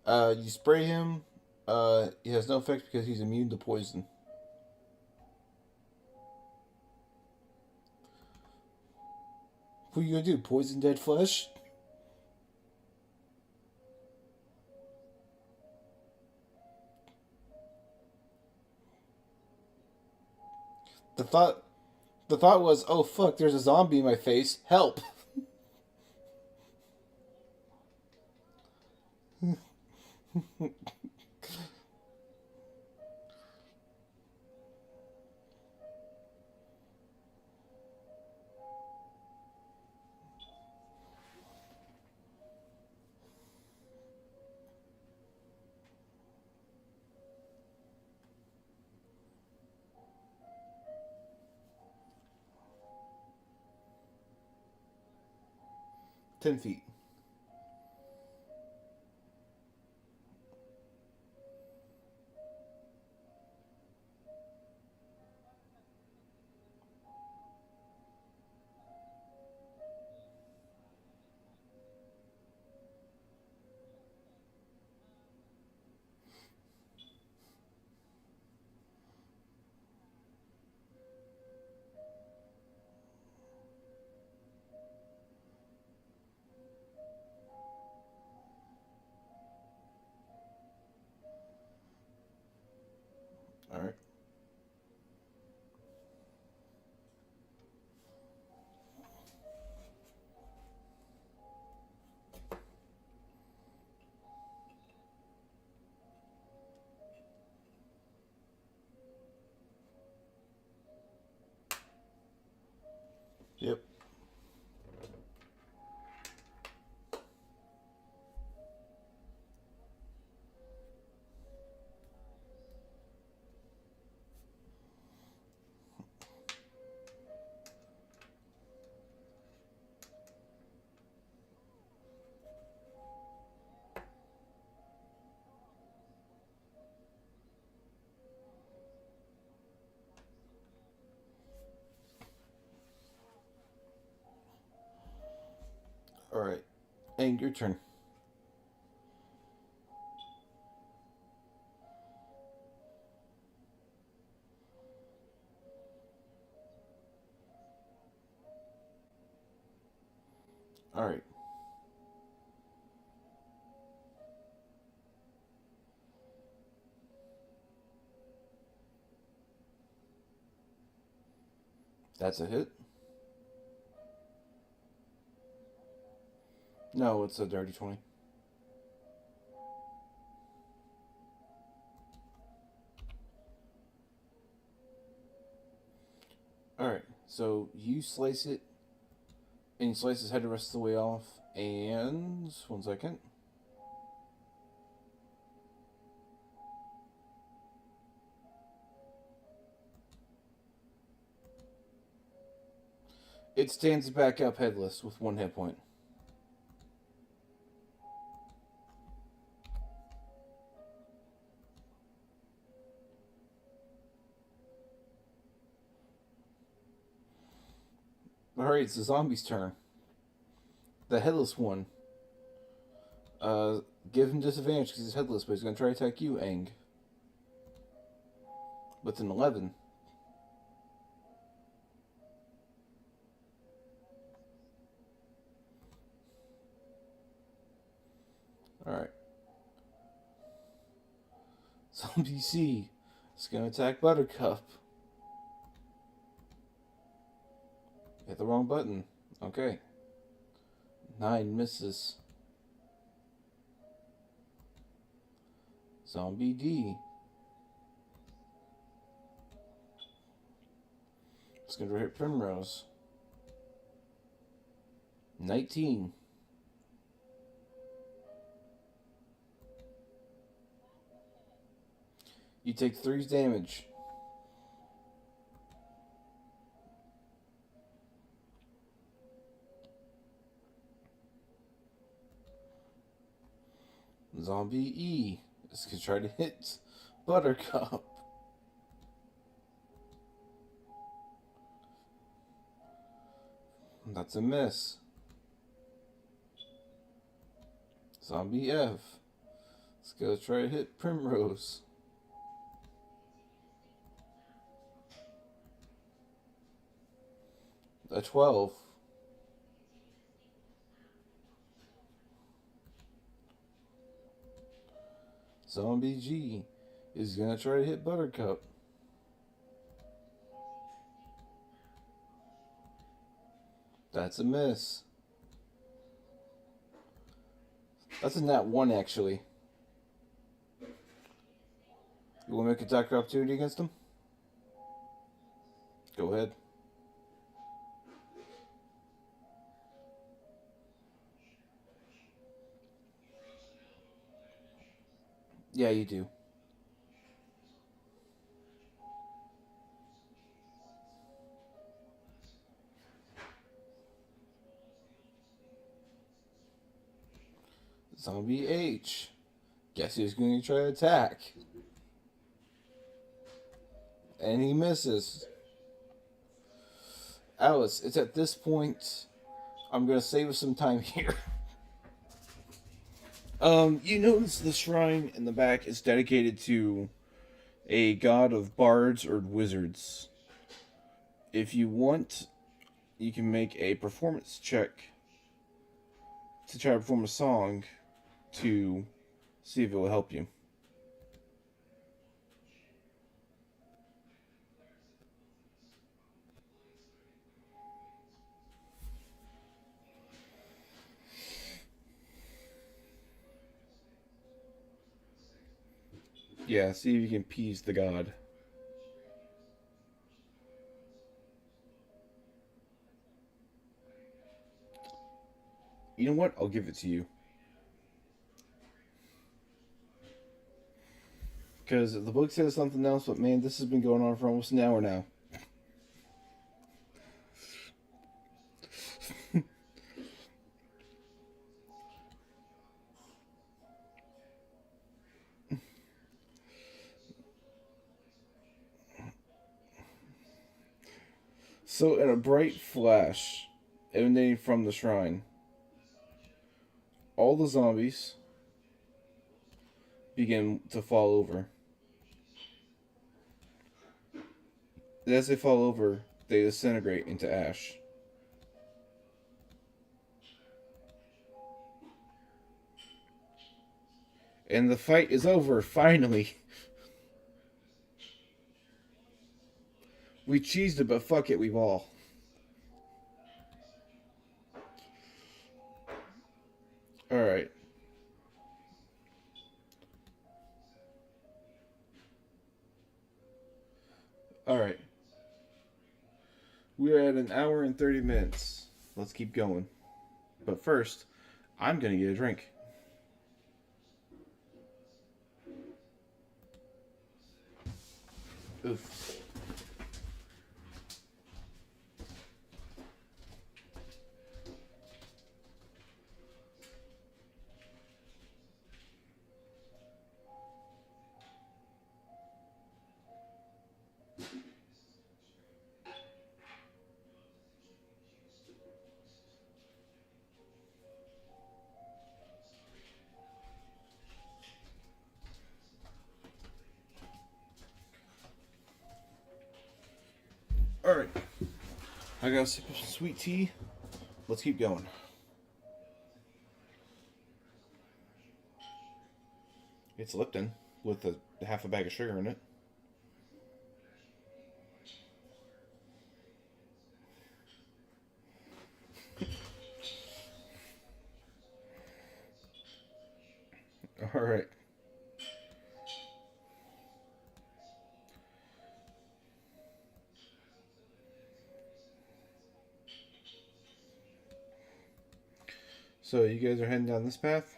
You spray him. It has no effect because he's immune to poison. What are you gonna do? Poison dead flesh? The thought, the thought was, oh fuck, there's a zombie in my face. Help! 10 feet. All right. Yep. All right. And your turn. All right. That's a hit. No, it's a dirty 20. All right. So you slice it, and you slice his head the rest of the way off. And 1 second. It stands back up headless with 1 hit point. Alright, it's the zombie's turn. The headless one. Uh, Give him disadvantage because he's headless, but he's going to try to attack you, Aang. With an 11. Alright. Zombie C is going to attack Buttercup. Hit the wrong button. Okay. 9 misses. Zombie D. It's going to hit Primrose. 19. You take 3 damage. Zombie E is going to try to hit Buttercup. That's a miss. Zombie F is going to try to hit Primrose. A 12. Zombie G is going to try to hit Buttercup. That's a miss. That's a nat 1, actually. You want to make an attack opportunity against him? Go ahead. Yeah, you do. Zombie H. Guess who's going to try to attack? And he misses. Alice, it's at this point I'm going to save us some time here. You notice the shrine in the back is dedicated to a god of bards or wizards. If you want, you can make a performance check to try to perform a song to see if it will help you. Yeah, see if you can appease the god. You know what? I'll give it to you. Because the book says something else, but man, this has been going on for almost an hour now. So, in a bright flash emanating from the shrine, all the zombies begin to fall over. And as they fall over, they disintegrate into ash. And the fight is over, finally. We cheesed it, but fuck it, we've all. Alright. Alright. We're at an hour and 30 minutes. Let's keep going. But first, I'm gonna get a drink. Oof. I got a sip of sweet tea. Let's keep going. It's Lipton with a half a bag of sugar in it. All right. So you guys are heading down this path?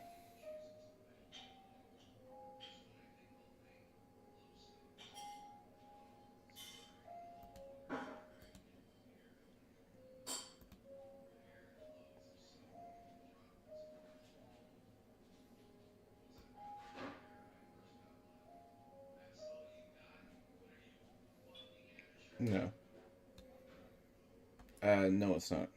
No. No, it's not.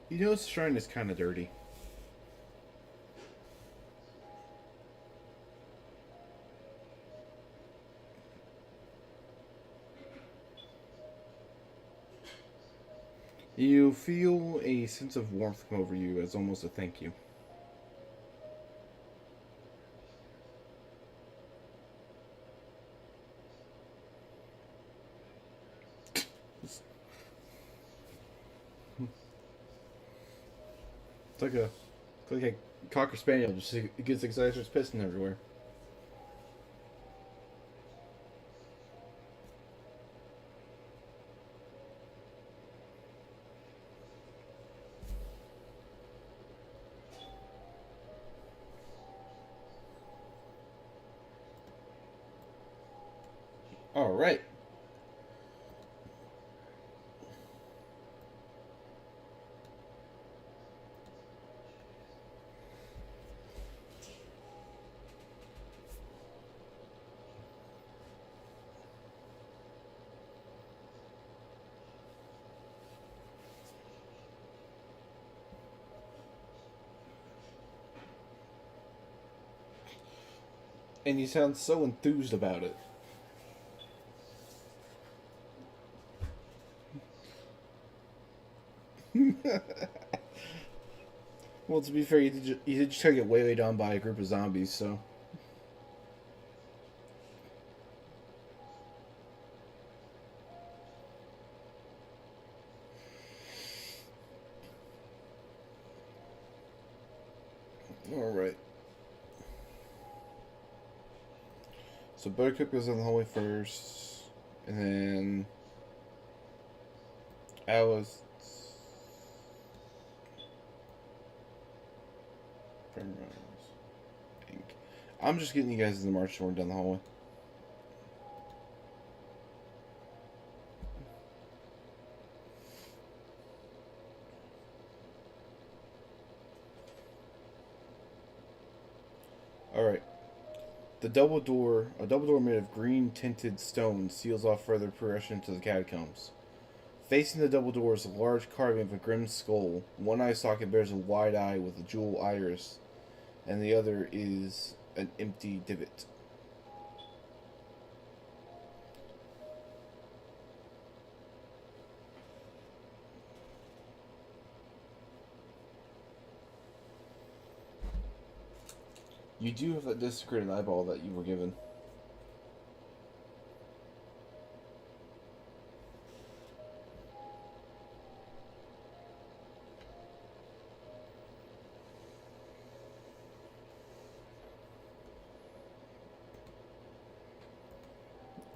You know, this shrine is kind of dirty. You feel a sense of warmth come over you as almost a thank you. It's like a cocker spaniel. Just it gets excited, starts pissing everywhere. All right. And you sound so enthused about it. Well, to be fair, you did just try to get way down by a group of zombies, so. Alright. So Buttercup goes in the hallway first, and then Alice. Primrose. Pink. I'm just getting you guys in the march order down the hallway. Alright. A double door made of green tinted stone, seals off further progression to the catacombs. Facing the double door is a large carving of a grim skull. One eye socket bears a wide eye with a jewel iris, and the other is an empty divot. You do have that desecrated eyeball that you were given.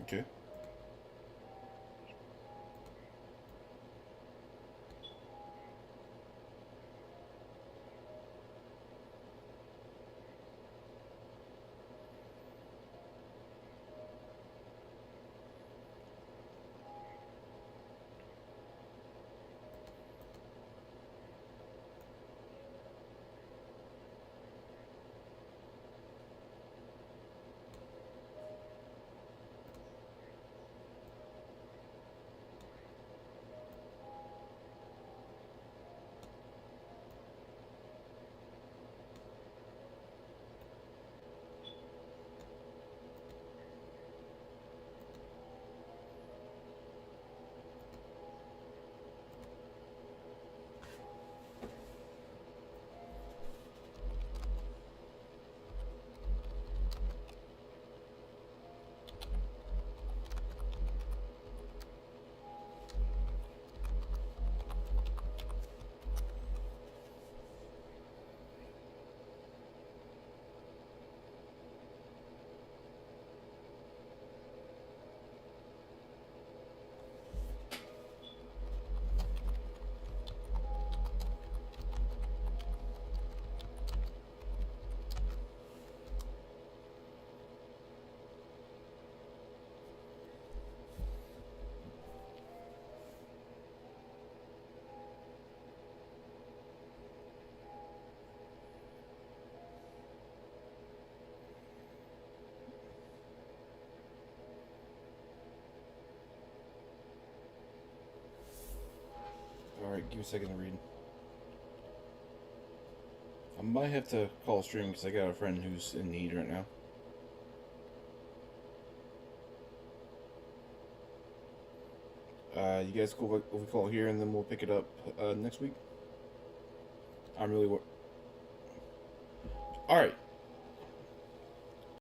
Okay. Alright, give me a second to read. I might have to call a stream because I got a friend who's in need right now. You guys cool if we call here and then we'll pick it up next week? I'm really... Alright.